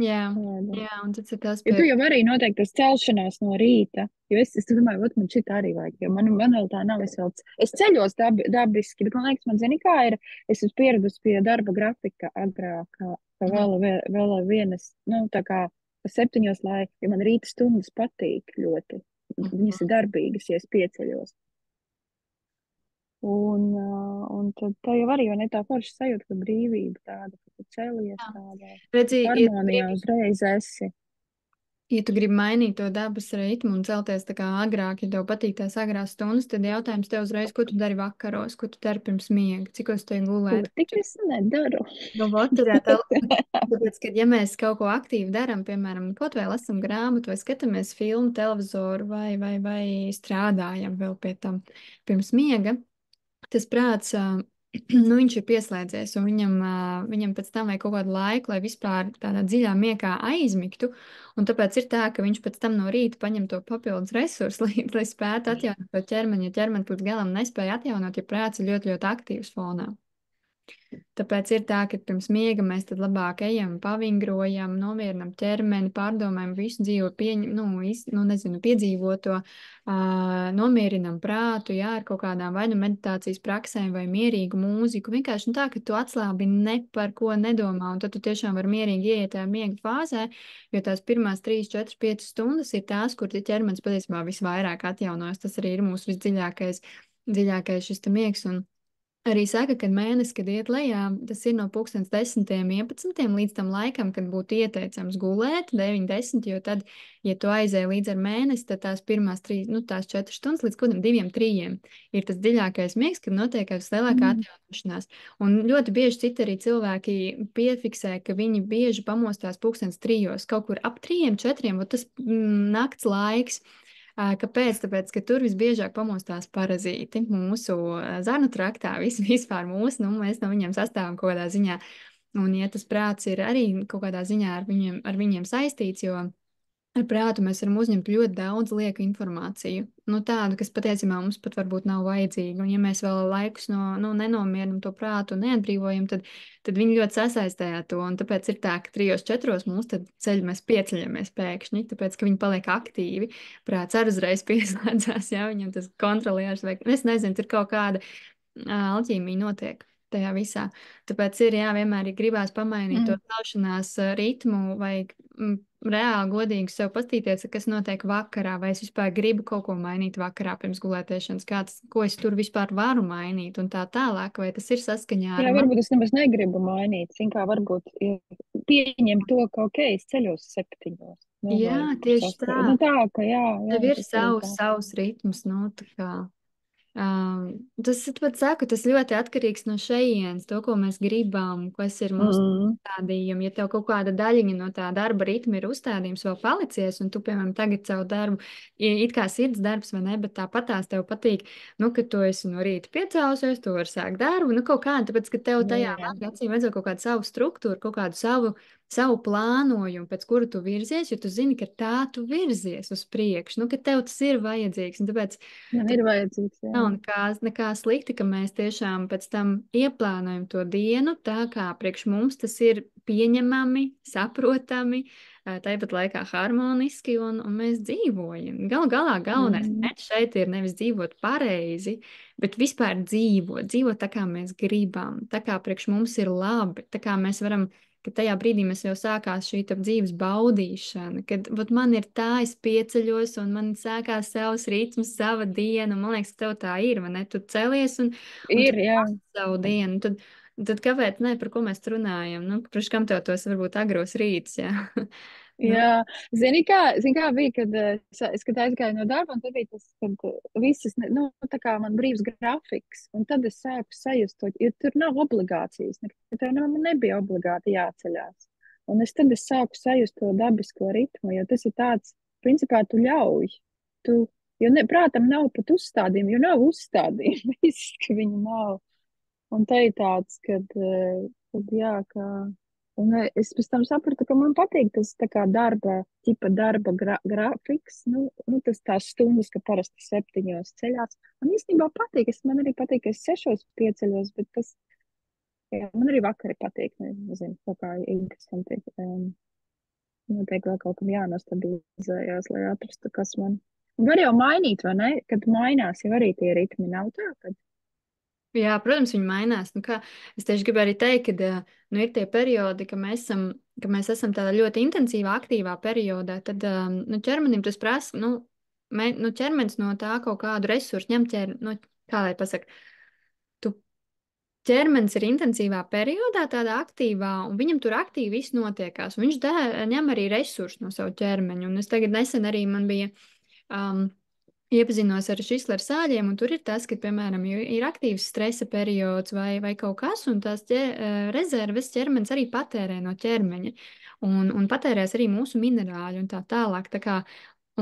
Jā, tāda. jā, un tas ir tas Jo pie. tu jau arī noteikti tas celšanās no rīta, jo es domāju, ot, man šitā arī vajag, jo man vēl tā nav, es ceļos dabiski, bet man liekas, man zini, kā ir, es esmu pieradusi pie darba grafika agrāk, ka Mhm. vēl vienas, nu, tā kā pa 7, lai, jo man rīta stundas patīk ļoti, viņas ir darbīgas, ja es pieceļos. Un tad tā jau arī, vai ne, tā forša sajūta, ka brīvība tāda, ka tu celies Jā. tādā Redzi, harmonijā uzreiz esi. ja tu gribi mainīt to dabas ritmu un celties tā kā agrāk, ja tev patīk tās agrās stundas, tad jautājums tev uzreiz, ko tu dari vakaros, ko tu dari pirms miega, cikos tu To gulēt. tik es nedaru. Galvot turā telpu. Tāpēc, kad ja mēs kaut ko aktīvi darām, piemēram, kaut vai lasam grāmatu, vai skatāmies filmu, televizoru, vai strādājam vēl pie tam pirms miega, tas prāts, nu, viņš ir pieslēdzies, un viņam pēc tam vajag kaut kādu laiku, lai vispār tādā dziļā miegā aizmigtu, un tāpēc ir tā, ka viņš pēc tam no rīta paņem to papildus resursu, lai spētu atjaunot to ķermeni, ja ķermenis līdz galam nespēja atjaunot, ja prāts ir ļoti, ļoti aktīvs fonā. Tāpēc ir tā, ka pirms miega mēs tad labāk ejam, pavingrojam, nomierinam ķermeni, pārdomājam visu dzīvi, nezinu, piedzīvoto, nomierinam prātu, jā, ar kaut kādām vai nu meditācijas praksēm vai mierīgu mūziku. Vienkārši nu, tā, ka tu atslābi ne par ko nedomā, un tad tu tiešām vari mierīgi ieiet tajā miega fāzē, jo tās pirmās 3, 4, 5 stundas ir tās, kur ķermenis patiesībā visvairāk atjaunojas. Tas arī ir mūsu dziļākais šis te miegs. Un arī saka, ka mēnesis, kad iet lejā, tas ir no 10, 11 līdz tam laikam, kad būtu ieteicams gulēt, 9, 10, jo tad, ja tu aizēji līdz ar mēnesi, tad tās pirmās 3, nu tās 4 stundas līdz kādam 2, 3 ir tas dziļākais miegs, kad notiek vislielākā atjaunošanās. Un ļoti bieži citi arī cilvēki piefiksē, ka viņi bieži pamostās 3, kaut kur ap 3, 4, un tas nakts laiks. Kāpēc? Tāpēc, ka tur visbiežāk pamostās parazīti mūsu zarnu traktā, vispār mūsu, nu, mēs no viņiem sastāvam kaut kādā ziņā. Un, ja tas prāts ir arī kaut kādā ziņā ar viņiem saistīts, jo ar prātu mēs varam uzņemt ļoti daudz lieku informāciju, nu, tādu, kas patiesībā mums pat varbūt nav vajadzīga. Un, ja mēs vēl laikus nenomierinam to prātu un neatbrīvojam, tad viņi ļoti sasaistē to. Un tāpēc ir tā, ka 3, 4 mūsu ceļu mēs pieceļamies pēkšņi, tāpēc, ka viņi paliek aktīvi. Prāts arī uzreiz pieslēdzās, ja viņam tas kontrolieris vai, es nezinu, tur kaut kāda alķīmija notiek tajā visā. Tāpēc ir, jā, vienmēr ir gribās pamainīt to celšanās ritmu, vajag reāli godīgi sev paskatīties, kas notiek vakarā, vai es vispār gribu kaut ko mainīt vakarā pirms gulētiešanas, ko es tur vispār varu mainīt un tā tālāk, vai tas ir saskaņā ar Jā, mani. varbūt es nemaz negribu mainīt. Zin kā, varbūt pieņem to, ka, ok, es ceļos 7. Nu, Jā, vai tieši tā. 6. Nu, tā, ka jā, Tev ir tas arī tā. savs ritms, nu, tā kā. Tas ir pat saku, tas ļoti atkarīgs no šejienes, to, ko mēs gribam, kas ir mūsu Mm. uzstādījumi. Ja tev kaut kāda daļiņa no tā darba ritma ir uzstādījums vēl palicies, un tu, piemēram, tagad savu darbu, it kā sirds darbs vai ne, bet tāpatās tev patīk, nu, ka tu esi no rīta piecēlusies, tu vari sākt darbu, nu, kaut kāda, tāpēc, ka tev tajā Jā, acīm redzot kaut kādu savu struktūru, kaut kādu savu plānojumu, pēc kura tu virzies, jo tu zini, ka tā tu virzies uz priekšu, nu, ka tev tas ir vajadzīgs, un tāpēc man ir vajadzīgs, jā. nav nekā slikti, ka mēs tiešām pēc tam ieplānojam to dienu tā, kā priekš mums tas ir pieņemami, saprotami, tāpat laikā harmoniski, un mēs dzīvojam. Galu galā galvenais Mm. mērķis šeit ir nevis dzīvot pareizi, bet vispār dzīvot tā, kā mēs gribam, tā kā priekš mums ir labi, tā kā mēs varam ka tajā brīdī mēs jau sākās šī dzīves baudīšana, kad vat, man ir tā, es pieceļos un man sākās savs ritms, sava diena, un man liekas, ka tev tā ir, vai ne? Tu celies un tu Ir, jā. savu dienu, tad kāpēc, ne, par ko mēs runājam? Nu, priekš kam tev tos varbūt agros rīts, jā? Nu, Jā, zini kā bija, kad kad aizgāju no darba, un tad bija tas, kad visas, nu, tā kā man brīvs grafiks, un tad es sāku sajust to, jo tur nav obligācijas, tev nebija obligāti jāceļās. Un es sāku sajust to dabisko ritmu, jo tas ir tāds, principā tu ļauj, jo prātam nav pat uzstādījumi, jo nav uzstādījumi, viss, ka viņi nav. Un te ir tāds, kad jā, ka. Un es pēc tam sapratu, ka man patīk tas tā kā darba grafiks, tas tās stundas, ka parasti 7 ceļās. Man īstenībā patīk, man arī patīk, ka es 6 pieceļos, bet jā, man arī vakari patīk, nezinu, kaut kā interesanti. Noteikti vēl kaut kam jānostabilizējās, lai atrastu, kas man. Var jau mainīt, vai ne? Kad mainās, jau arī tie ritmi nav tā, kad. jā, protams, viņi mainās. Nu, kā, es tieši gribēju arī teikt, ka nu, ir tie periodi, ka mēs esam tādā ļoti intensīvā, aktīvā periodā, tad nu, ķermenim tas prasa, nu, ķermenis no tā kaut kādu resursu ņem nu, kā lai pasaka, tu ķermenis ir intensīvā periodā, tādā aktīvā, un viņam tur aktīvi viss notiekās, un viņš ņem arī resursus no savu ķermeņu. Un es tagad nesen arī man bija iepazinos ar Šisleru sāļiem, un tur ir tas, ka, piemēram, ir aktīvs stresa periods vai kaut kas, un tās rezerves ķermenis arī patērē no ķermeņa, un patērēs arī mūsu minerāļu un tā tālāk. Tā kā,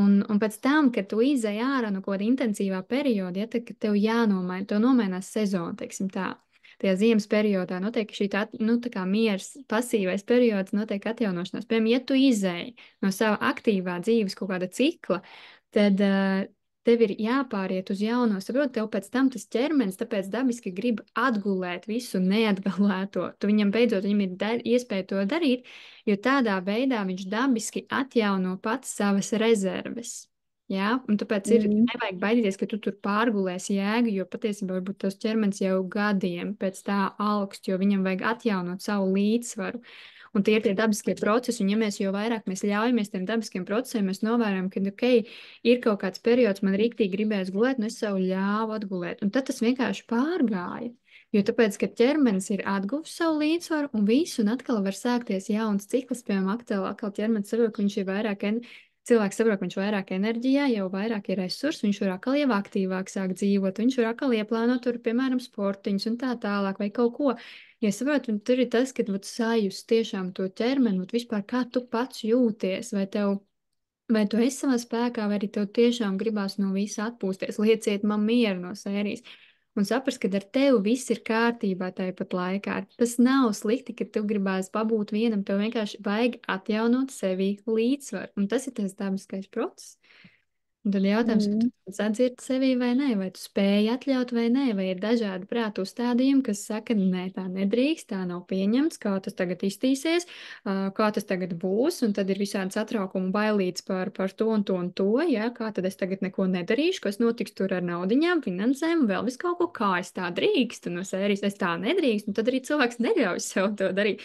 un pēc tam, kad tu izej ārā no kaut kāda intensīvā perioda, ja, tad, kad tev tev nomainās sezona, teiksim tā. Tajā ziemas periodā notiek šī tā, nu, tā kā miers, pasīvais periods, notiek atjaunošanās. Piemēram, ja tu izēji no sava aktīvā dzīves kaut kāda cikla, tad tev ir jāpāriet uz jauno. Saproti, tev pēc tam tas ķermenis tāpēc dabiski grib atgulēt visu neatgulēto. Tu viņam beidzot viņam ir iespēja to darīt, jo tādā veidā viņš dabiski atjauno pats savas rezerves. Jā, un tāpēc nevajag baidīties, ka tu tur pārgulēsi jēgu, jo patiesībā varbūt tas ķermenis jau gadiem pēc tā augst, jo viņam vajag atjaunot savu līdzsvaru. Un tie ir tie dabiskie procesi, un ja mēs jau vairāk mēs ļaujamies tiem dabiskiem procesiem, mēs novērojam, ka, ok, ir kaut kāds periods, man rīktīgi gribēs gulēt, un es sev ļāvu atgulēt. Un tad tas vienkārši pārgāja. Jo tāpēc, ka ķermenis ir atguvis savu līdzsvaru un visu, un atkal var sākties jauns cikls, piemēram, atkal ķermenis saprot, ka viņš ir vairāk cilvēks saprot, ka viņš vairāk enerģijā, jau vairāk ir resursi, viņš var atkal jau aktīvāk sāk dzīvot, viņš var atkal ieplānot tur, piemēram, sportiņus un tā tālāk vai kaut ko. Ja saprotu, tur ir tas, ka sajust tiešām to ķermeni, vispār kā tu pats jūties, vai tu esi savā spēkā, vai arī tev tiešām gribās no visa atpūsties, lieciet man mieru no sērijas. Un saprast, ka ar tevi viss ir kārtībā tāpat laikā. Tas nav slikti, ka tu gribēs pabūt vienam, tev vienkārši vajag atjaunot sevi līdzsvaru. Un tas ir tas dabiskais process. Un tad jautājums, vai tu to atzirdi sevī vai nē, vai tu spēji atļaut vai nē, vai ir dažādi prātu uzstādījumi, kas saka, nē, tā nedrīkst, tā nav pieņemts, kā tas tagad iztīsies, kā tas tagad būs, un tad ir visādi satraukumi bailīts par to un to un to, ja, kā tad es tagad neko nedarīšu, kas notiks tur ar naudiņām, finansēm, vēl visu kaut ko, kā es tā drīkstu, no sērijas es tā nedrīkstu, un tad arī cilvēks neļauj sev to darīt.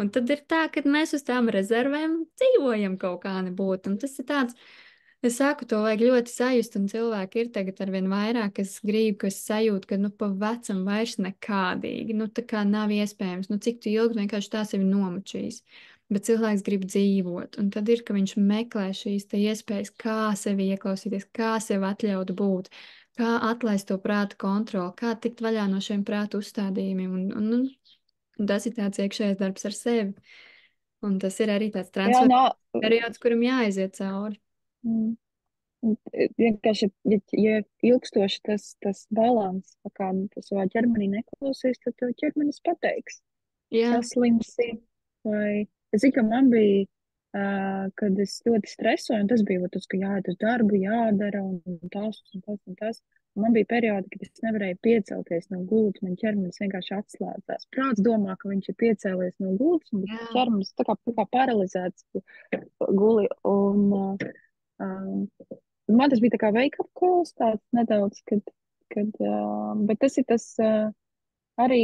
Un tad ir tā, ka mēs uz tām rezervēm dzīvojam kaut kā nebūt. Un tas ir tāds, es saku, to vajag ļoti sajust, un cilvēki ir tagad arvien vairāk, kas grib, kas sajūt, ka, nu, pa vecam vairs nekādīgi, nu, tā kā nav iespējams, nu, cik tu ilgi vienkārši tā sevi nomučīs. Bet cilvēks grib dzīvot, un tad ir, ka viņš meklē šīs te iespējas, kā sevi ieklausīties, kā sev atļaut būt, kā atlaist to prātu kontroli, kā tikt vaļā no šiem prātu uzstādījumiem. Un tas ir tāds iekšējais darbs ar sevi. Un tas ir arī tāds Jā, transformācijas nā, periods, kuram jāaiziet cauri. mm, vienkārši, ja ilgstoši tas balans, tā kā tu savā ķermenī neklausies, tad tev ķermenis pateiks, Jā, saslimsi. Vai es zinu, ka man bija, kad es ļoti stresoju, un tas bija tas, ka jāiet uz darbu, jādara, un tas, un tas, un tas. Un man bija periodi, kad es nevarēju piecelties no gultas, man ķermenis vienkārši atslēdzās. Prāts domā, ka viņš ir piecēlies no gultas, un jā, ķermenis tā kā paralizēts guli. Um, Man tas bija tā kā wake-up calls tāds nedaudz, bet tas ir tas arī,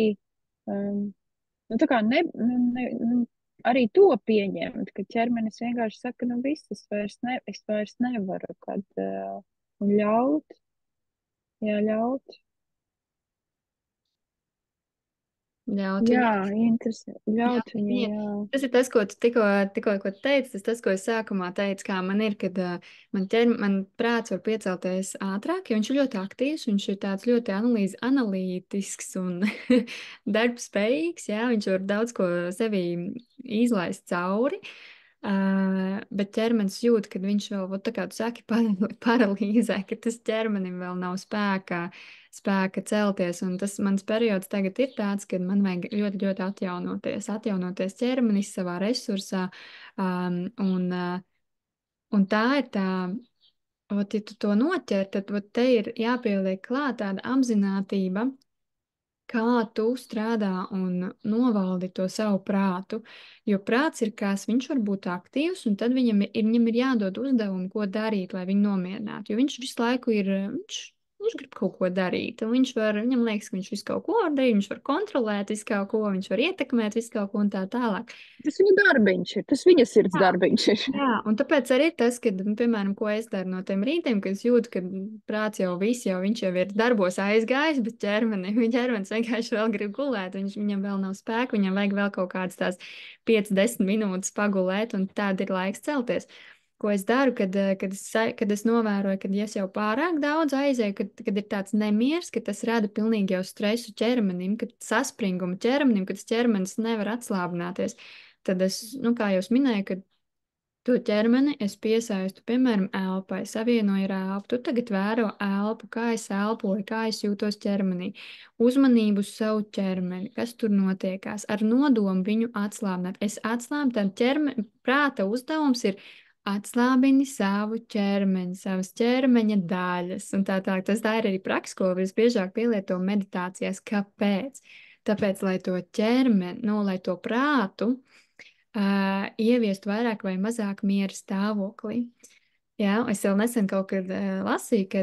nu tā kā arī to pieņemt, ka ķermenis vienkārši saka, nu viss, es vairs nevaru, un ļaut, jā, ļaut. ļaut Jā, viņam. interesanti, Jā, ļaut viņam, viņa, jā. tas ir tas, ko tu tikko ko teici, tas, ko es sākumā teicu, kā man ir, kad man prāts var piecelties ātrāk, jo viņš ir ļoti aktīvs, viņš ir tāds ļoti analītisks un darbspējīgs, jā, viņš var daudz ko sevī izlaist cauri, bet ķermenis jūt, kad viņš vēl, vot tā kā tu saki, paralīzē, ka tas ķermenim vēl nav spēka celties. Un tas mans periods tagad ir tāds, kad man vajag ļoti, ļoti atjaunoties ķermenis savā resursā. Un tā ir tā, ot, ja tu to noķer, tad ot, te ir jāpieliek klāt tāda apzinātība, kā tu strādā un novaldi to savu prātu. Jo prāts ir kas, viņš var būt aktīvs, un tad viņam ir jādod uzdevumi, ko darīt, lai viņu nomierinātu. Jo viņš visu laiku viņš grib kaut ko darīt, un viņam liekas, ka viņš visu kaut ko var darīt, viņš var kontrolēt visu kaut ko, viņš var ietekmēt visu kaut ko un tā tālāk. Tas viņa darbiņš ir, tas viņa sirds darbiņš ir. Jā, un tāpēc arī tas, ka, piemēram, ko es daru no tiem rītiem, kad es jūtu, ka prāts viņš jau ir darbos aizgājis, bet ķermenis vienkārši vēl grib gulēt, viņam vēl nav spēka, viņam vajag vēl kaut kādas tās 5-10 minūtes pagulēt, un tad ir laiks celties. Ko es daru, kad es novēroju, kad ja es jau pārāk daudz aizēju, kad ir tāds nemieris, ka tas rada pilnīgi jau stresu ķermenim, kad saspringumu ķermenim, kad tas ķermenis nevar atslābināties. Tad es, nu, kā jau minēju, kad to ķermeni es piesaistu, piemēram, elpai, savienoju ar elpu. Tu tagad vēro elpu, kā es elpoju, kā es jūtos ķermenī. Uzmanību uz savu ķermeni, kas tur notiekās, ar nodomu viņu atslābināt. Es atslābinu, tad prāta uzdevums ir atslābini savu ķermeni, savas ķermeņa daļas. Un tā ir arī praksa, ko visbiežāk pielieto meditācijās. Kāpēc? Tāpēc, lai to ķermeni, nu, lai to prātu ieviest vairāk vai mazāk miera stāvoklī. Jā, es vēl nesen kaut kad lasīju, ka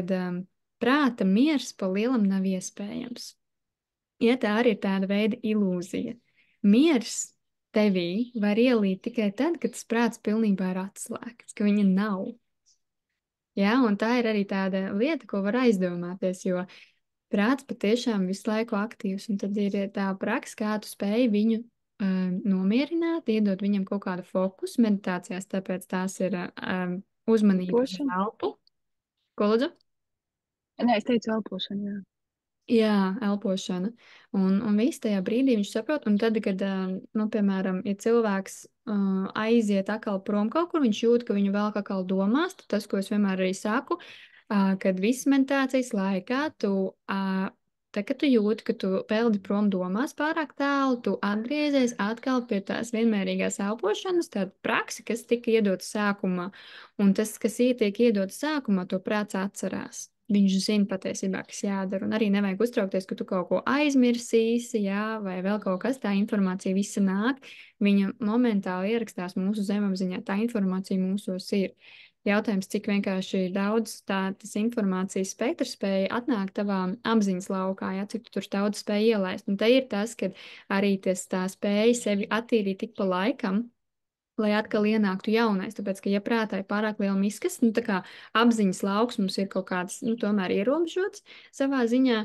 prāta miers pa lielam nav iespējams. Ja tā arī ir tāda veida ilūzija. Miers tevī var ielīt tikai tad, kad tas prāts pilnībā ir atslēgts, ka viņa nav. Jā, un tā ir arī tāda lieta, ko var aizdomāties, jo prāts patiešām visu laiku aktīvs, un tad ir tā praksa, kā tu spēj viņu nomierināt, iedot viņam kaut kādu fokusu meditācijās, tāpēc tās ir uzmanība uz Elpošana? elpu. Ko lūdzu? Nē, es teicu elpošana, jā. Jā, elpošana. Un viss tajā brīdī viņš saprot, un tad, kad, nu, piemēram, ja cilvēks aiziet atkal prom kaut kur, viņš jūt, ka viņu vēl atkal domās, tad tas, ko es vienmēr arī saku, kad viss meditācijas laikā tad, kad tu jūti, ka tu peldi prom domās pārāk tālu, tu atgriezies atkal pie tās vienmērīgās elpošanas, tāda praksa, kas tika iedota sākumā, un tas, kas tiek iedots sākumā, to prāts atcerās. Viņš zina patiesībā, kas jādara, un arī nevajag uztraukties, ka tu kaut ko aizmirsīsi, jā, vai vēl kaut kas, tā informācija visa nāk, viņa momentāli ierakstās mūsu zemapziņā, tā informācija mūsos ir. jautājums, cik vienkārši daudz tas informācijas spektrs spēja atnākt tavā apziņas laukā, ja, cik tu tur daudz spēja ielaist. Un te ir tas, ka arī tā spēja sevi attīrīt tik pa laikam, lai atkal ienāktu jaunais. Tāpēc, ka, ja prātā ir pārāk liela miskas, nu, tā kā apziņas lauks mums ir kaut kāds, nu, tomēr ierobežots savā ziņā,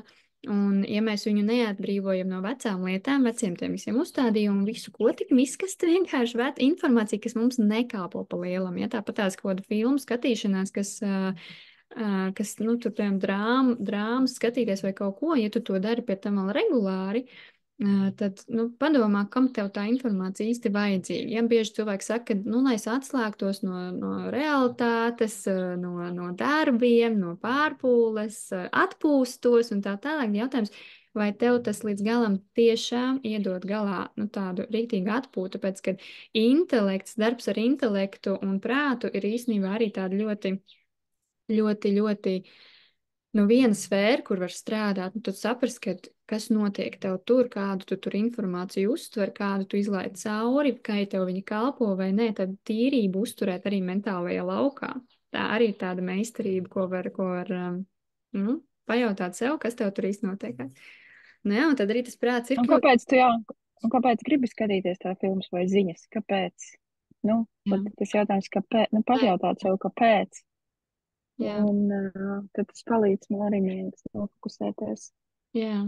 un ja mēs viņu neatbrīvojam no vecām lietām, veciem tiem visiem uzstādījumiem, visu, ko tik miskasti vienkārši informācija, kas mums nekalpo pa lielam, ja tāpat tās kaut kāda filmu skatīšanās, kas, nu, tur, piemēram, drāmas skatīties vai kaut ko, ja tu to dari pie tam vēl regulāri, tad, nu, padomā, kam tev tā informācija īsti vajadzīga. Ja bieži cilvēki saka, ka, nu, lai es atslēgtos no realitātes, no darbiem, no pārpūles, atpūstos un tā tālāk, jautājums, vai tev tas līdz galam tiešām iedod galā, nu, tādu rītīgu atpūtu, tāpēc, ka intelekts, darbs ar intelektu un prātu ir īstenībā arī tāda ļoti, ļoti, ļoti, nu, viena sfēra, kur var strādāt, un tad saprast, kas notiek tev tur, kādu tu tur informāciju uztver, kādu tu izlaid cauri, kā tev viņa kalpo vai nē, tad tīrību uzturēt arī mentālajā laukā. Tā arī ir tāda meistarība, ko var nu, pajautāt sev, kas tev tur īsti notiek. Nu, jā, un tad arī tas prāts ir Un kāpēc tu, jā, un kāpēc gribi skatīties tā filmas vai ziņas? Kāpēc? Nu, jā, tas jautājums, kāpēc, nu, pajautāt sev, kāpēc. jā, Un tad tas palīdz man arī nofokusēties. jā.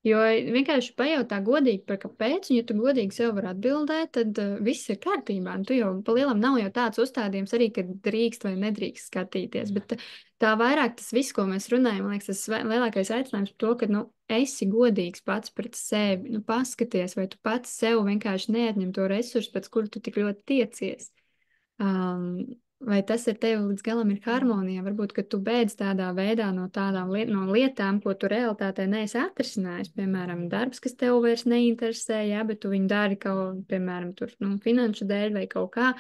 Jo vienkārši pajautā godīgi par kāpēc, un ja tu godīgi sev var atbildēt, tad viss ir kārtībā. Un tu jau pa lielam nav jau tāds uzstādījums arī, ka drīkst vai nedrīkst skatīties. Bet tā vairāk tas viss, ko mēs runājam, man liekas, tas lielākais aicinājums par to, ka, nu, esi godīgs pats pret sevi. Nu, paskaties, vai tu pats sev vienkārši neatņem to resursu, pēc kuru tu tik ļoti tiecies. Vai tas ar tevi līdz galam ir harmonijā? Varbūt, ka tu beidz tādā veidā no no lietām, ko tu realitātē neesi atrisinājis. Piemēram, darbs, kas tev vairs neinteresē, jā, bet tu viņu dari kaut, piemēram, tur, nu, finanšu dēļ vai kaut kā.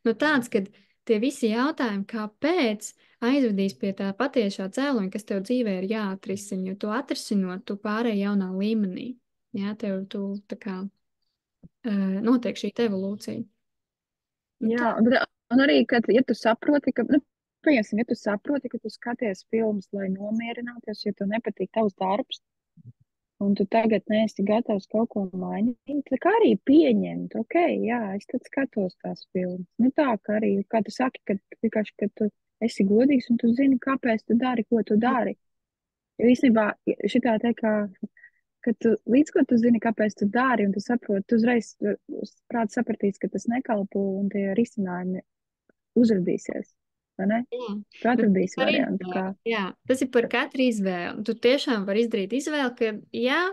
Nu, tāds, ka tie visi jautājumi, kāpēc, aizvedīs pie tā patiešā cēloņa, kas tev dzīvē ir jāatrisina, jo tu atrisinot, tu pārēj jaunā līmenī. Jā, tev tu tā kā notiek šī evolūcija. Un tā, Jā, un arī, kad, ja tu saproti, ka, nu, pieņemsim, ja tu saproti, ka tu skaties filmas, lai nomierinātos, ja tev nepatīk tavs darbs, un tu tagad neesi gatavs kaut ko mainīt, tad kā arī pieņemt, ok, jā, es tad skatos tās filmas. Nu tā, ka arī, kā tu saki, ka vienkārši, ka tu esi godīgs un tu zini, kāpēc tu dari, ko tu dari. Jo īstenībā šitā te kā, ka tu līdz ko tu zini, kāpēc tu dari, un tu saproti, tu uzreiz prāti sapratīs, ka tas nekalpo un tie risinājumi uzrādīsies. Vai ne? jā. Tu Bet atradīsi par variantu, kā. izvēli. Jā, tas ir par katru izvēli. Tu tiešām vari izdarīt izvēli, ka jā,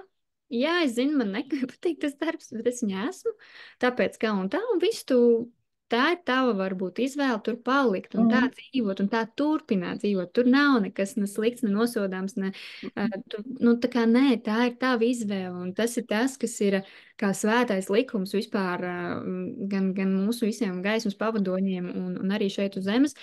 es zinu, man nepatīk tas darbs, bet es viņu esmu. Tāpēc kā un tā, un viss tā ir tava varbūt izvēle tur palikt un tā Mm. dzīvot un tā turpināt dzīvot. Tur nav nekas ne slikts, ne nosodāms, nu tā kā nē, tā ir tava izvēle un tas ir tas, kas ir kā svētais likums vispār gan mūsu visiem gaismas pavadoņiem un arī šeit uz zemes.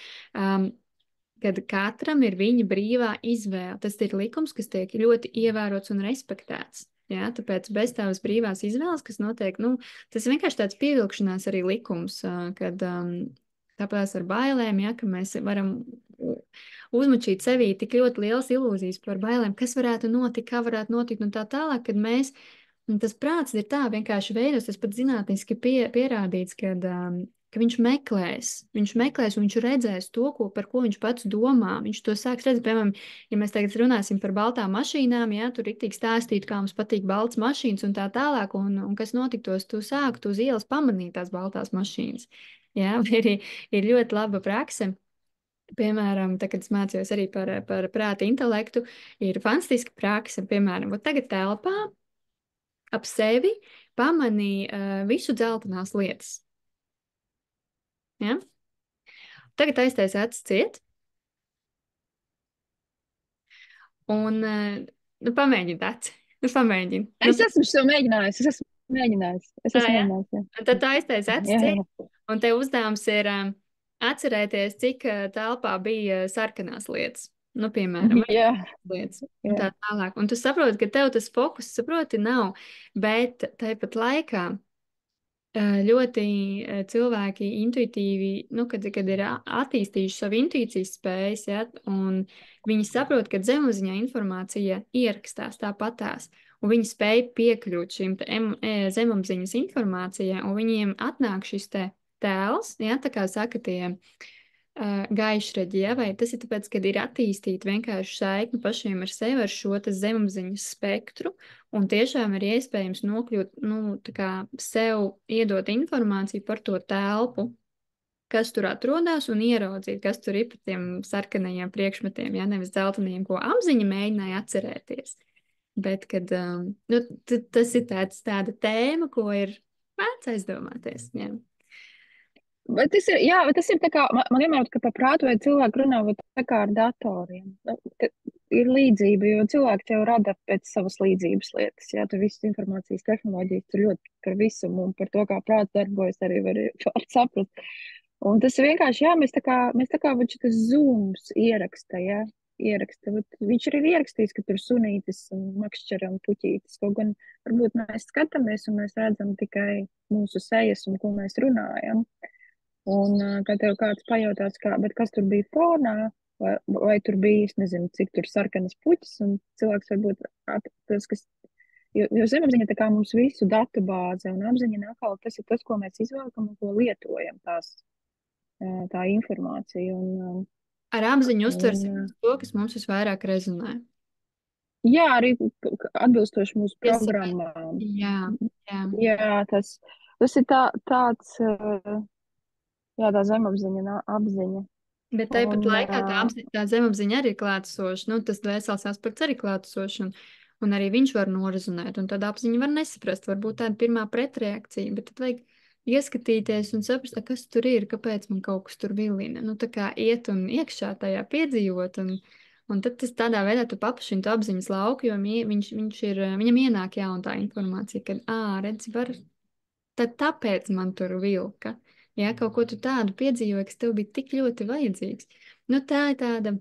Kad katram ir viņa brīvā izvēle. Tas ir likums, kas tiek ļoti ievērots un respektēts. Jā, tāpēc bez tavas brīvās izvēles, kas notiek, nu, tas ir vienkārši tāds pievilkšanās arī likums, kad tāpēc ar bailēm, ja, ka mēs varam uzmučīt sevī tik ļoti lielas ilūzijas par bailēm, kas varētu notikt, kā varētu notikt un tā tālāk, kad mēs, un tas prāts ir tā vienkārši veidos, tas pat zinātniski pierādīts, ka viņš meklēs un viņš redzēs to, par ko viņš pats domā. Viņš to sāks redzēt, piemēram, ja mēs tagad runāsim par baltām mašīnām, jā, tur ir tik stāstīt, kā mums patīk baltas mašīnas un tā tālāk, un kas notiktos, tu sāktu uz ielas pamanīt tās baltās mašīnas. Jā, arī ir ļoti laba prakse. Piemēram, tā, kad es mācījos arī par prāta intelektu, ir fantastiska prakse. Piemēram, tagad telpā ap sevi pamanīja visu dzeltenās lietas. Ja? Tagad aiztais acis ciet. Un nu, pamēģini aci. Nu, pamēģini. Es esmu šo mēģinājis. Es esmu mēģinājis. Jā. Jā. Un tad aiztais acis Jā, ciet. jā. Un te uzdevums ir atcerēties, cik telpā bija sarkanās lietas. Nu, piemēram, Jā, lietas. Un jā. tā tālāk. Un tu saproti, ka tev tas fokus, saproti, nav. Bet tāpat laikā ļoti cilvēki intuitīvi, nu, kad ir attīstījuši savu intuīcijas spējas, ja, un viņi saprot, ka zemapziņā informācija ierakstās tāpatās, un viņi spēj piekļūt šīm zemapziņas informācijai, un viņiem atnāk šis te tēls, ja, tā kā saka tie gaišreģi, ja, vai tas ir tāpēc, ka ir attīstīta vienkārši saikne pašiem ar sevi, ar šo te zemapziņas spektru, un tiešām ir iespējams nokļūt, nu, tā kā sev iedot informāciju par to telpu, kas tur atrodas, un ieraudzīt, kas tur ir par tiem sarkanajiem priekšmetiem, ja nevis dzeltenajiem, ko apziņa mēģināja atcerēties. Bet, kad, nu, tas ir tāda tēma, ko ir vērts aizdomāties, jā. Bet tas ir, jā, bet tas ir tā kā, man vienmēr, ka par prātu vai cilvēku runā, bet tā kā ar datoriem. Nu, ir līdzība, jo cilvēks jau rada pēc savas līdzības lietas, jā, tu visas informācijas tehnoloģijas, tur ļoti par visumu un par to, kā prāts darbojas, arī var saprast. Un tas vienkārši, jā, mēs tā kā tas zooms ieraksta, jā, ieraksta. Viņš arī ir ierakstījis, ka tur sunītis un makšķera un puķītis. Kaut gan varbūt mēs skatāmies un mēs redzam tikai mūsu sejas un ko mēs runājam. Un, kad tev kāds pajautās, kas tur bija fonā, vai tur bija, es nezinu, cik tur sarkanas puķis, un cilvēks varbūt tas, kas, jo zemapziņa tā kā mums visu datu bāze, un apziņa nākal, tas ir tas, ko mēs izvēlkam un ko lietojam, tā informācija. Ar apziņu uztversim to, kas mums visvairāk rezonē. Jā, arī atbilstoši mūsu Iesaka. programmām. Jā, jā. Jā, tas ir tāds, jā, tā zemapziņa, apziņa. Bet tāpat Un, laikā tā zemapziņa arī ir klātesoša. Nu, tas dvēseles aspekts arī klātesošs, un arī viņš var norezonēt. Un tad apziņa var nesaprast, varbūt tāda pirmā pretreakcija, bet tad vajag ieskatīties un saprast, kas tur ir, kāpēc man kaut kas tur vilina. Nu, tā kā iet un iekšā tajā piedzīvot, un tad tas tādā veidā tu paplašini to apziņas lauku, jo viņam ienāk jauna tā informācija, ka, redz, tad tāpēc man tur vilka. Ja, kaut ko tu tādu piedzīvoji, kas tev bija tik ļoti vajadzīgs. Nu, tā ir tāda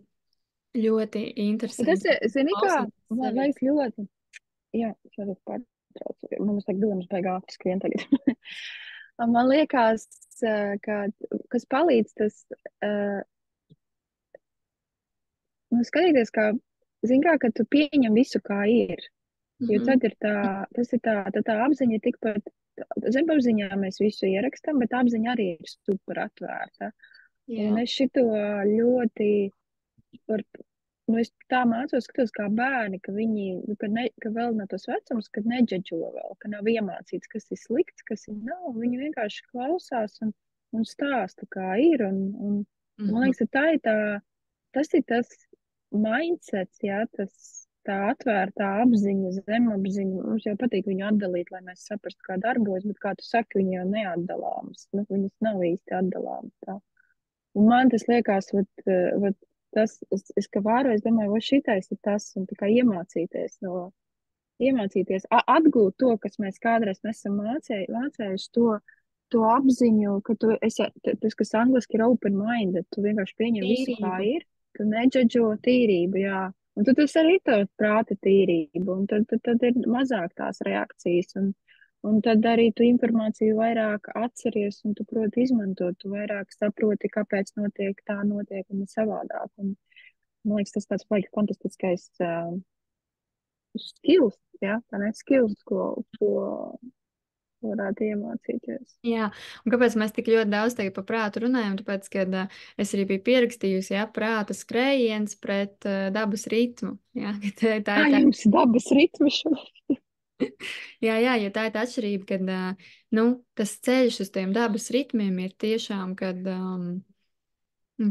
ļoti tas interesanta. ir, zini kā, man liekas ļoti, jā, šādi pārtraucu, mums tagad domas baigā ātri skrien tagad. Man liekas, ka, kas palīdz tas, skatīties, kā, zini kā, ka tu pieņem visu, kā ir. Jo tad ir tā apziņa tikpat, zemapziņā mēs visu ierakstām, bet apziņa arī ir super atvērta. Jā. Un es šito ļoti, es tā mācos, skatos kā bērni, ka viņi, ka vēl nav tas vecums, kad neģeģo vēl, ka nav iemācīts, kas ir slikts, kas ir nav. Viņi vienkārši klausās un stāsta, kā ir. Man liekas, tas ir tas mindsets, jā, tā atvērtā apziņa, zemapziņa. Mums jau patīk viņu atdalīt, lai mēs saprastu, kā darbojas, bet kā tu saki, viņi jau neatdalāmas. Nu, viņas nav īsti atdalāmas. Tā. Un man tas liekas, es kā vēroju, es domāju, vai šitais ir tas, un tā kā iemācīties, atgūt to, kas mēs kādreiz esam mācējuši, to apziņu, ka tas, kas angliski ir open-minded, tu vienkārši pieņem visu, kā ir, tu neģedžo tīrību, jā. Un tad tas arī ir tavs prāta tīrība, un tad ir mazāk tās reakcijas, un tad arī tu informāciju vairāk atceries, un tu proti izmantot, tu vairāk saproti, kāpēc notiek un savādāk. Un, man liekas, tas tāds baigi fantastiskais skills, jā, tā ne skills, ko varētu iemācīties. Jā, un kāpēc mēs tik ļoti daudz tagad par prātu runājam? Tāpēc, kad es arī biju pierakstījusi, jā, prāta skrējiens pret dabas ritmu. Jā, tā ir jums dabas ritms. jā, jo tā ir tā atšķirība, kad, tas ceļš uz tiem dabas ritmiem ir tiešām, kad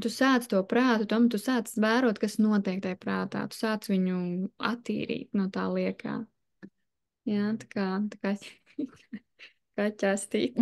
tu sāc to prātu, tu sāc vērot, kas notiek tajā prātā. Tu sāc viņu attīrīt no tā liekā. Jā, tā kā kā ķastīt.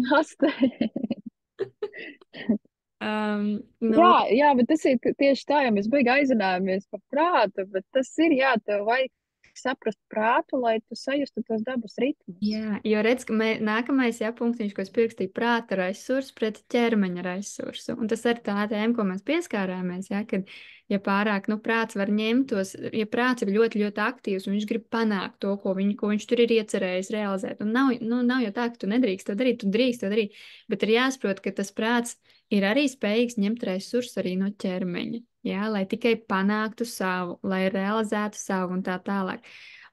Jā, bet tas ir tieši tā, ja mēs beig aizrunājamies par prātu, bet tas ir, jā, tev vajag saprast prātu, lai tu sajustu tos dabas ritmus. Jā, jo redz, ka nākamais punktiņš, ko es pierakstīju, prāta resursu pret ķermeņa resursu. Un tas ir tā tēma, ko mēs pieskārāmies, jā, kad, ja pārāk, nu, prāts var ņemt tos, ja prāts ir ļoti, ļoti aktīvs un viņš grib panākt to, ko viņš tur ir iecerējis realizēt. Un nav, nu, nav jau tā, ka tu nedrīkst to darīt, tu drīkst to darīt, bet ir jāsaprot, ka tas prāts ir arī spējīgs ņemt resursus arī no ķermeņa, jā, lai tikai panāktu savu, lai realizētu savu un tā tālāk.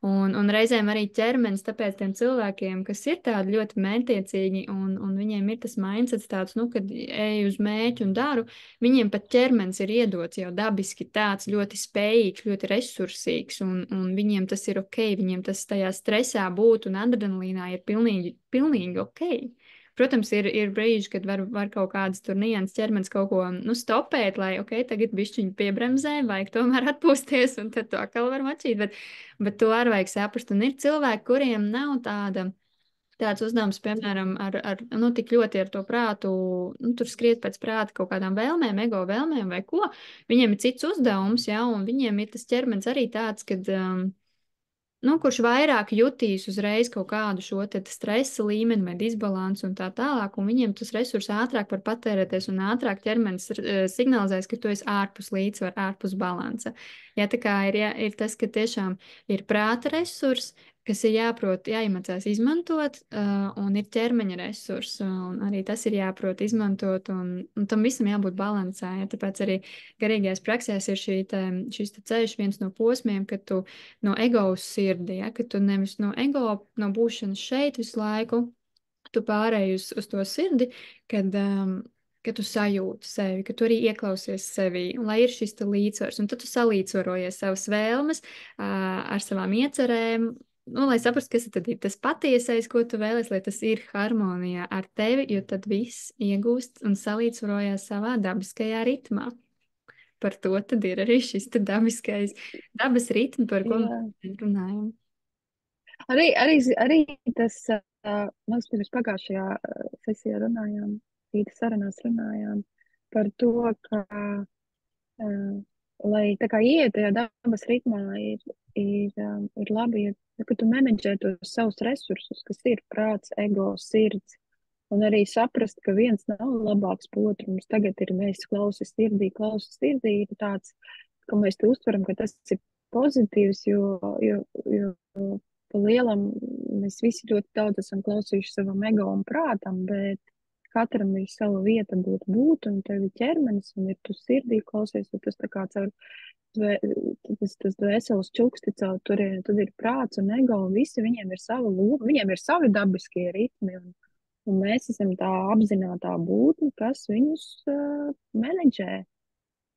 Un reizēm arī ķermenis, tāpēc tiem cilvēkiem, kas ir tādi ļoti mērķtiecīgi un viņiem ir tas mindsets tāds, nu, kad eju uz mēķi un daru, viņiem pat ķermenis ir iedots jau dabiski tāds ļoti spējīgs, ļoti resursīgs, un viņiem tas ir ok, viņiem tas tajā stresā būt un adrenalīnā ir pilnīgi, pilnīgi ok. Protams, ir brīži, kad var kaut kādas tur nianses ķermenis kaut ko, nu, stopēt, lai, ok, tagad bišķiņu piebremzē, vajag tomēr atpūsties, un tad to atkal var mačīt, bet to arī vajag saprast. Un ir cilvēki, kuriem nav tāds uzdevums, piemēram, nu, tik ļoti ar to prātu, nu, tur skriet pēc prāta kaut kādām vēlmēm, ego vēlmēm vai ko. Viņiem ir cits uzdevums, jā, un viņiem ir tas ķermenis arī tāds, kad, nu, kurš vairāk jutīs uzreiz kaut kādu šo te stresa līmeni vai disbalansu un tā tālāk, un viņiem tas resurs ātrāk var patērēties un ātrāk ķermenis signalizēs, ka tu esi ārpus līdzsvara, ārpus balansa. Ja, tā kā ir tas, ka tiešām ir prāta resurs, kas ir jāprot, jāiemācās izmantot, un ir ķermeņa resurs, un arī tas ir jāprot izmantot, un tam visam jābūt balansā, ja, tāpēc arī garīgajās praksēs ir šis te ceļš, viens no posmiem, ka tu no ego uz sirdi, ja, ka tu nevis no ego, no būšanas šeit visu laiku, tu pārēji uz to sirdi, kad tu sajūti sevi, ka tu arī ieklausies sevī, un lai ir šis te līdzsvars, un tad tu salīdzvarojies savas vēlmes ar savām iecerēm, nu, lai saprastu, kas tad ir tas patiesais, ko tu vēlies, lai tas ir harmonijā ar tevi, jo tad viss iegūst un salīdzvarojās savā dabiskajā ritmā. Par to tad ir arī šis te dabiskais dabas ritmi, par ko Jā. mēs runājam. Arī tas, mēs pirms pagājušajā sesijā runājām, rīta sarunās runājām par to, ka, lai tā kā ieiet tajā dabas ritmā, ir labi, ka tu menedžē tos savus resursus, kas ir prāts, ego, sirds, un arī saprast, ka viens nav labāks par otru. Mums tagad ir mēs klausa sirdī, ir tāds, ka mēs to uztveram, ka tas ir pozitīvs, jo pa lielam mēs visi ļoti daudz esam klausījuši savam ego un prātam, bet katram ir sava vieta būt, un tev ir ķermenis, un ir tu sirdī klausies, un tas tā kā caur tas dvēseles čuksti caur turieni, tad ir prāts un ego, un visi viņiem ir sava loma, viņiem ir savi dabiskie ritmi, un mēs esam tā apzinātā būtne, kas viņus menedžē,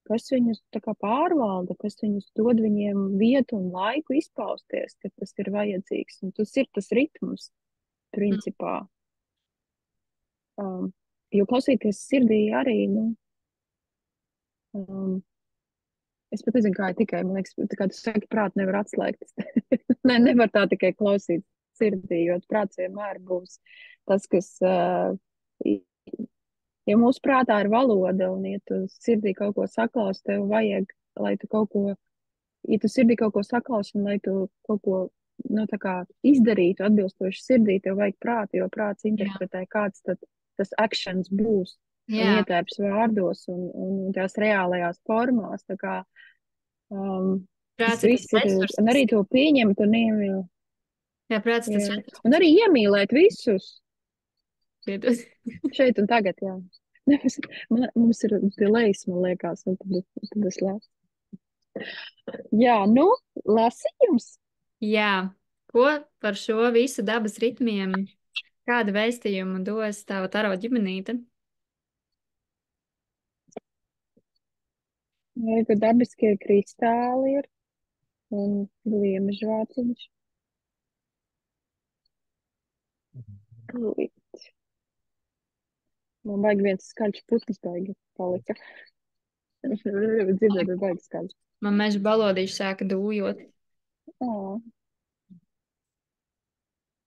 kas viņus tā kā pārvalda, kas viņus dod viņiem vietu un laiku izpausties, kad tas ir vajadzīgs. Un tas ir tas ritms, principā. Jo klausīties sirdī arī, nu, es pat nezinu, kā ir tikai, man liekas, tā kā tu saki, prātu nevar atslēgt. Nevar tā tikai klausīt sirdī, jo prāts vienmēr būs tas, kas, ja mūsu prātā ir valoda, un ja tu sirdī kaut ko saklaus, tev vajag, lai tu kaut ko, ja tu sirdī kaut ko saklaus, un lai tu kaut ko, nu, tā kā izdarītu atbilstoši sirdī, tev vajag prātu, jo prāts interpretē, kāds tad tas actions būs, un Jā, ietērps vārdos, un tās reālajās formās, tā kā, tas prāts ir tas viss ir, resurs, un kas arī ir. to pieņemt un iemīlēt, Jā, prāts ir tas jā. resurs, Un kas arī iemīlēt visus, ir. šeit un tagad, jā. Mums ir delays, man liekas, un tad es lasu. Jā, nu, lasījums. Jā, ko par šo visu dabas ritmiem, kādu vēstījumu dos tava taro ģimenīte? Ka dabiskie kristāli ir un gliemežvāciņš. Man vajag viens skaļš putns baigi palika. Dzirdēt, ir baigi skaļš. Man meža balodīši sāka dūjot. Ā,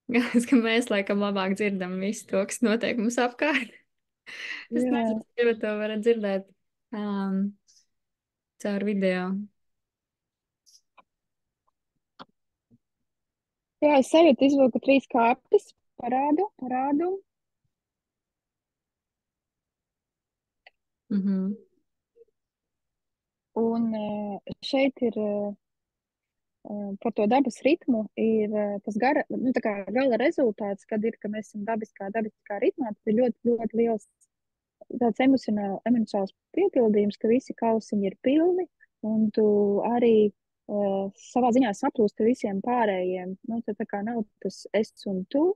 Galvenais, ka mēs laikam labāk dzirdam visu to, kas notiek mums apkārt. Es jā. nezinu, vai to varat dzirdēt caur video. Jā, es sajūtu, izvilku 3 kāpnes. Parādu. Mhm. Un šeit ir par to dabas ritmu, ir tas nu, tā kā gala rezultāts, kad ir, ka mēs esam dabiskā ritmā, tas ir ļoti, ļoti liels tāds emocionāls piepildījums, ka visi kausiņi ir pilni, un tu arī savā ziņā saplūsti ar visiem pārējiem. Nu, tā kā nav tas es un tu,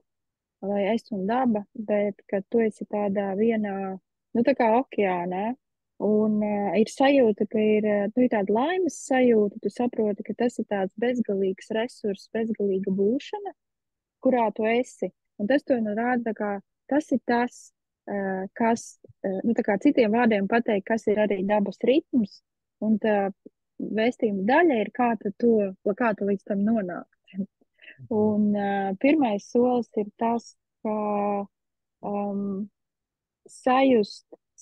vai es un daba, bet ka tu esi tādā vienā, nu, tā kā okeānā. Un ir sajūta, ka ir tāda laimes sajūta, tu saproti, ka tas ir tāds bezgalīgs resurss, bezgalīga būšana, kurā tu esi. Un tas to nu rāda, ka tas ir tas, kas, nu, tā kā citiem vārdiem pateikt, kas ir arī dabas ritms, un tā vēstījuma daļa ir, kā tu līdz tam nonāk. Un pirmais solis ir tas, ka um,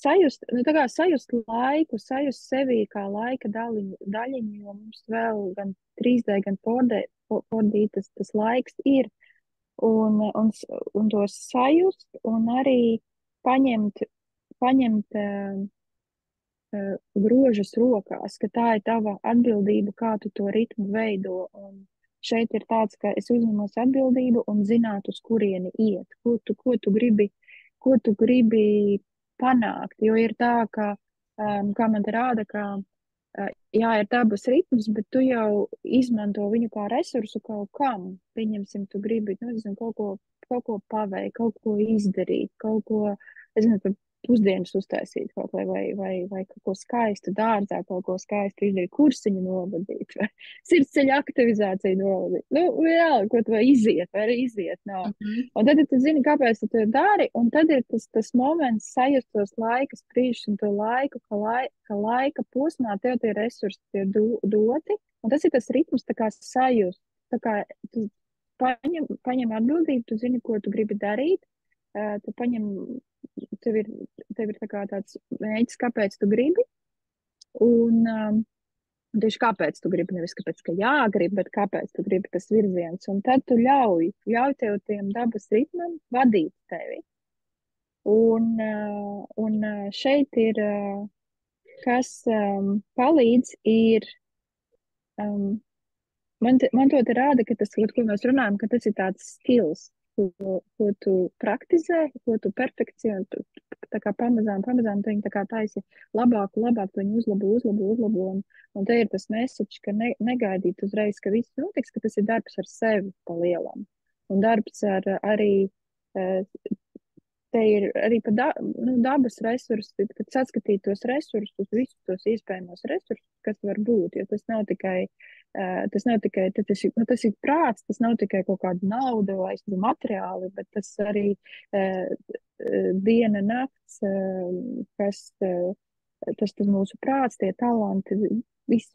nu, tā kā sajust laiku, sajust sevi kā laika daļiņu, jo mums vēl gan 3D, gan 4D tas laiks ir, un to sajust, un arī paņemt grožus rokās, ka tā ir tava atbildība, kā tu to ritmu veido. Un šeit ir tāds, ka es uzņemos atbildību un zināt, uz kurieni iet, ko tu gribi panākt. Jo ir tā, ka, kā man te rāda, ka jā, ir dabas ritms, bet tu jau izmanto viņu kā resursu kaut kam. Pieņemsim, tu gribi, nu, nezinu, kaut ko paveikt, kaut ko izdarīt, kaut ko, es nezinu, pusdienas uztaisīt kaut vai kaut ko skaistu dārzā, kaut ko skaistu izdarīt, kursiņu novadīt, vai sirdsceļa aktivizāciju novadīt. Nu, reāli, ko tu vai arī iziet nav. Mhm. Un tad tu zini, kāpēc tu to dari, un tad ir tas moments sajust tos laika sprīšus un to laiku, ka laika posmā tev tie resursi ir doti, un tas ir tas ritms, tā kā sajust, tā kā tu paņem atbildību, tu zini, ko tu gribi darīt, tu paņem, tev ir tā kā tāds mēģis, kāpēc tu gribi, un tieši kāpēc tu gribi, nevis kāpēc, ka jāgrib, bet kāpēc tu gribi tas virziens, un tad tu ļauj tev tiem dabas ritmam vadīt tevi. Un šeit ir, kas palīdz, ir, man to te rāda, ka tas, ko mēs runājam, ka tas ir tāds skills, ko tu praktizē, ko tu perfekcionē, tā kā pamazām, tu viņu tā kā taisi labāk, tu viņu uzlabo, un te ir tas message, ka negaidīt uzreiz, ka viss notiks, ka tas ir darbs ar sevi pa lielam, un darbs ar arī, te ir arī pa dabas resursi, kad saskatīt tos resursus, visus tos iespējamos resursus, kas var būt, jo tas nav tikai tas ir prāts, tas nav tikai kaut kāda nauda vai materiāli, bet tas arī diena, nakts, tas mūsu prāts, tie talanti, viss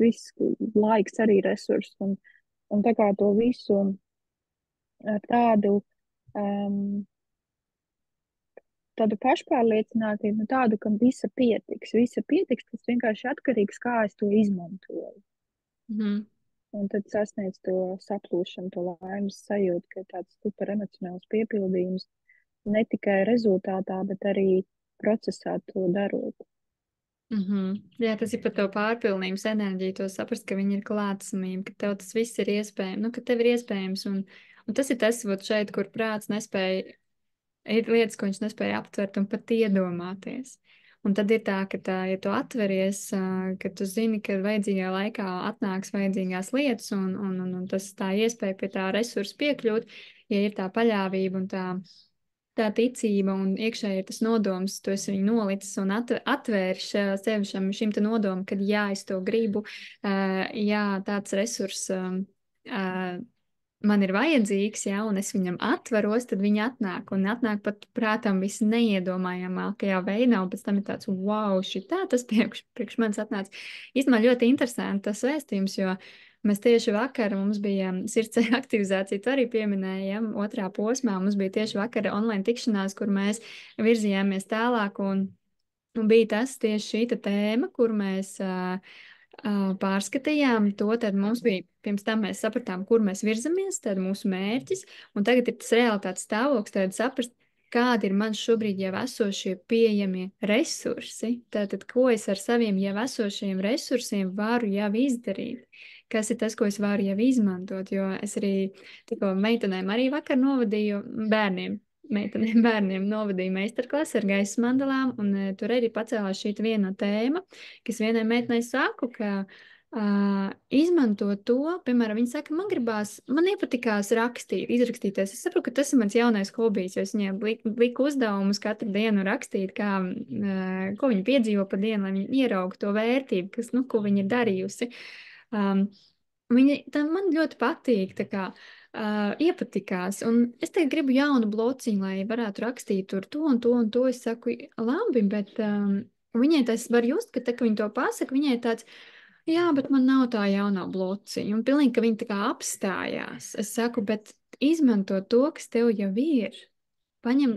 laiks arī resurs. Un tā kā to visu ar tādu pašpārliecinātību, nu tādu, ka visa pietiks, tas vienkārši atkarīgs, kā es to izmantoju. Mhm. Un tad sasniedz to saplūšanu, to laimes sajūtu, ka ir tāds super emocionāls piepildījums ne tikai rezultātā, bet arī procesā to darot. Jā, tas ir par to pārpilnības enerģiju, to saprast, ka viņi ir klātesamība, ka tev tas viss ir iespējams, nu, ka tev ir iespējams, un tas ir tas, vot šeit, kur prāts nespēja, ir lietas, ko viņš nespēja aptvert un pat iedomāties. Un tad ir tā, ka ja tu atveries, ka tu zini, ka vajadzīgā laikā atnāks vajadzīgās lietas un tas tā iespēja pie tā resursa piekļūt, ja ir tā paļāvība un tā ticība un iekšēji ir tas nodoms, tu esi viņu nolicis un atvērš sevi šim te nodomam, kad jā, es to gribu, jā, tāds resurs man ir vajadzīgs, ja, un es viņam atveros, tad viņi atnāk, un atnāk pat prātam visneiedomājamākajā veidā, un pēc tam ir tāds, wow, šitā tas priekš manis atnāca. Īstenībā ļoti interesanti tas vēstījums, jo mēs tieši vakar, mums bija sirdsceļa aktivizācija, tu arī pieminējām, otrā posmā, mums bija tieši vakar online tikšanās, kur mēs virzījāmies tālāk, un bija tas tieši šī tēma, kur mēs pārskatījām to, tad mums bija, pirms tam mēs sapratām, kur mēs virzamies, tad mūsu mērķis, un tagad ir tas realitātes stāvoklis, tad saprast, kādi ir man šobrīd jau esošie pieejamie resursi, tātad, ko es ar saviem jau esošiem resursiem varu jau izdarīt, kas ir tas, ko es varu jau izmantot, jo es arī tikko meitenēm arī vakar novadīju bērniem novadīju meistarklasi ar gaisa mandalām, un tur arī pacēlās šī viena tēma, kas vienai meitenei saku, ka izmantot to, piemēram, viņa saka, man iepatikās rakstīt, izrakstīties. Es saprotu, ka tas ir mans jaunais hobijs, jo es viņai liku uzdevumus katru dienu rakstīt, ko viņa piedzīvo pa dienu, lai viņa ierauga to vērtību, kas, nu, ko viņa ir darījusi. Man ļoti patīk, tā kā iepatikās, un es tagad gribu jaunu blociņu, lai varētu rakstīt tur to un to un to. Es saku, labi, bet viņai tas var just, ka tā, ka viņa to pasaka, viņai tāds, jā, bet man nav tā jaunā blociņa, un pilnīgi, ka viņa tā kā apstājās. Es saku, bet izmanto to, kas tev jau ir.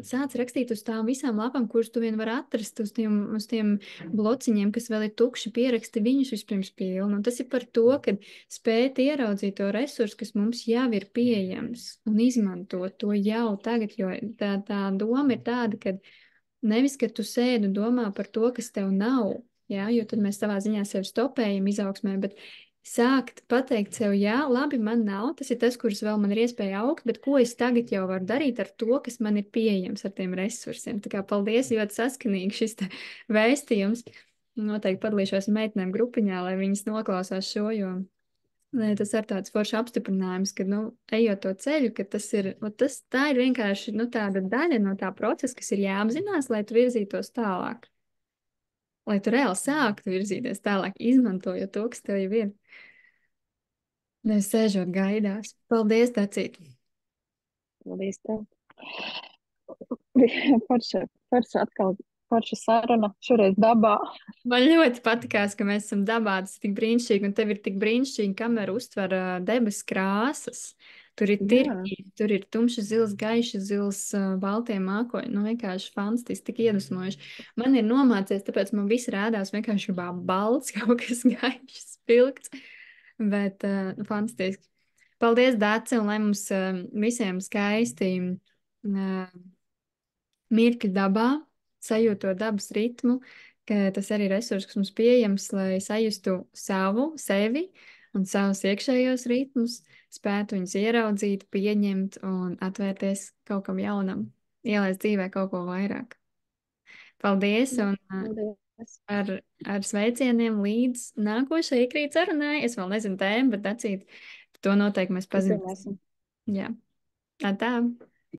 Sāc rakstīt uz tām visām lapām, kuras tu vien var atrast, uz tiem blociņiem, kas vēl ir tukši, pieraksti viņus vispirms pilnu. Un tas ir par to, ka spēt ieraudzīt to resursu, kas mums jau ir pieejams, un izmantot to jau tagad, jo tā doma ir tāda, ka nevis, ka tu sēdi un domā par to, kas tev nav, jā, jo tad mēs savā ziņā sevi stopējam izaugsmē, bet sākt pateikt sev, jā, labi, man nav, tas ir tas, kurus vēl man ir iespēja augt, bet ko es tagad jau varu darīt ar to, kas man ir pieejams ar tiem resursiem. Tā kā paldies, ļoti saskanīgi šis vēstījums. Noteikti padalīšos meitenēm grupiņā, lai viņas noklausās šo, jo tas ir tāds foršs apstiprinājums, ka, nu, ejot to ceļu, ka tā ir vienkārši, nu, tāda daļa no tā procesa, kas ir jāapzinās, lai tu virzītos tālāk. Lai tu reāli sāktu virzīties tālāk, izmantojot to, kas tev jau ir. Nevis sēžot gaidās. Paldies, Tacīt! Paldies tev! Forša atkal, forša saruna, šoreiz dabā. Man ļoti patikās, ka mēs esam dabā, tas ir tik brīnišķīgi, un tev ir tik brīnišķīgi, kamēr uztver debes krāsas. Tur ir tirkīši, tur ir tumšs zils, gaišs zils, baltie mākoņi, nu vienkārši fantastiski, tik iedvesmojuši. Man ir nomācies, tāpēc man viss rādās vienkārši kā balts, kaut kas gaišs, spilgts, bet fantastiski. Paldies, Dāce, un lai mums visiem skaisti mirkļi dabā, sajūtot dabas ritmu, ka tas arī ir resurs, kas mums pieejams, lai sajustu sevi un savus iekšējos ritmus, spētu viņus ieraudzīt, pieņemt un atvērties kaut kam jaunam, ielaist dzīvē kaut ko vairāk. Paldies, un Paldies. ar sveicieniem līdz nākošajai ikrīt sarunai. Es vēl nezinu tēmu, bet Dacīt, to noteikti mēs pazināsim. Jā, tā.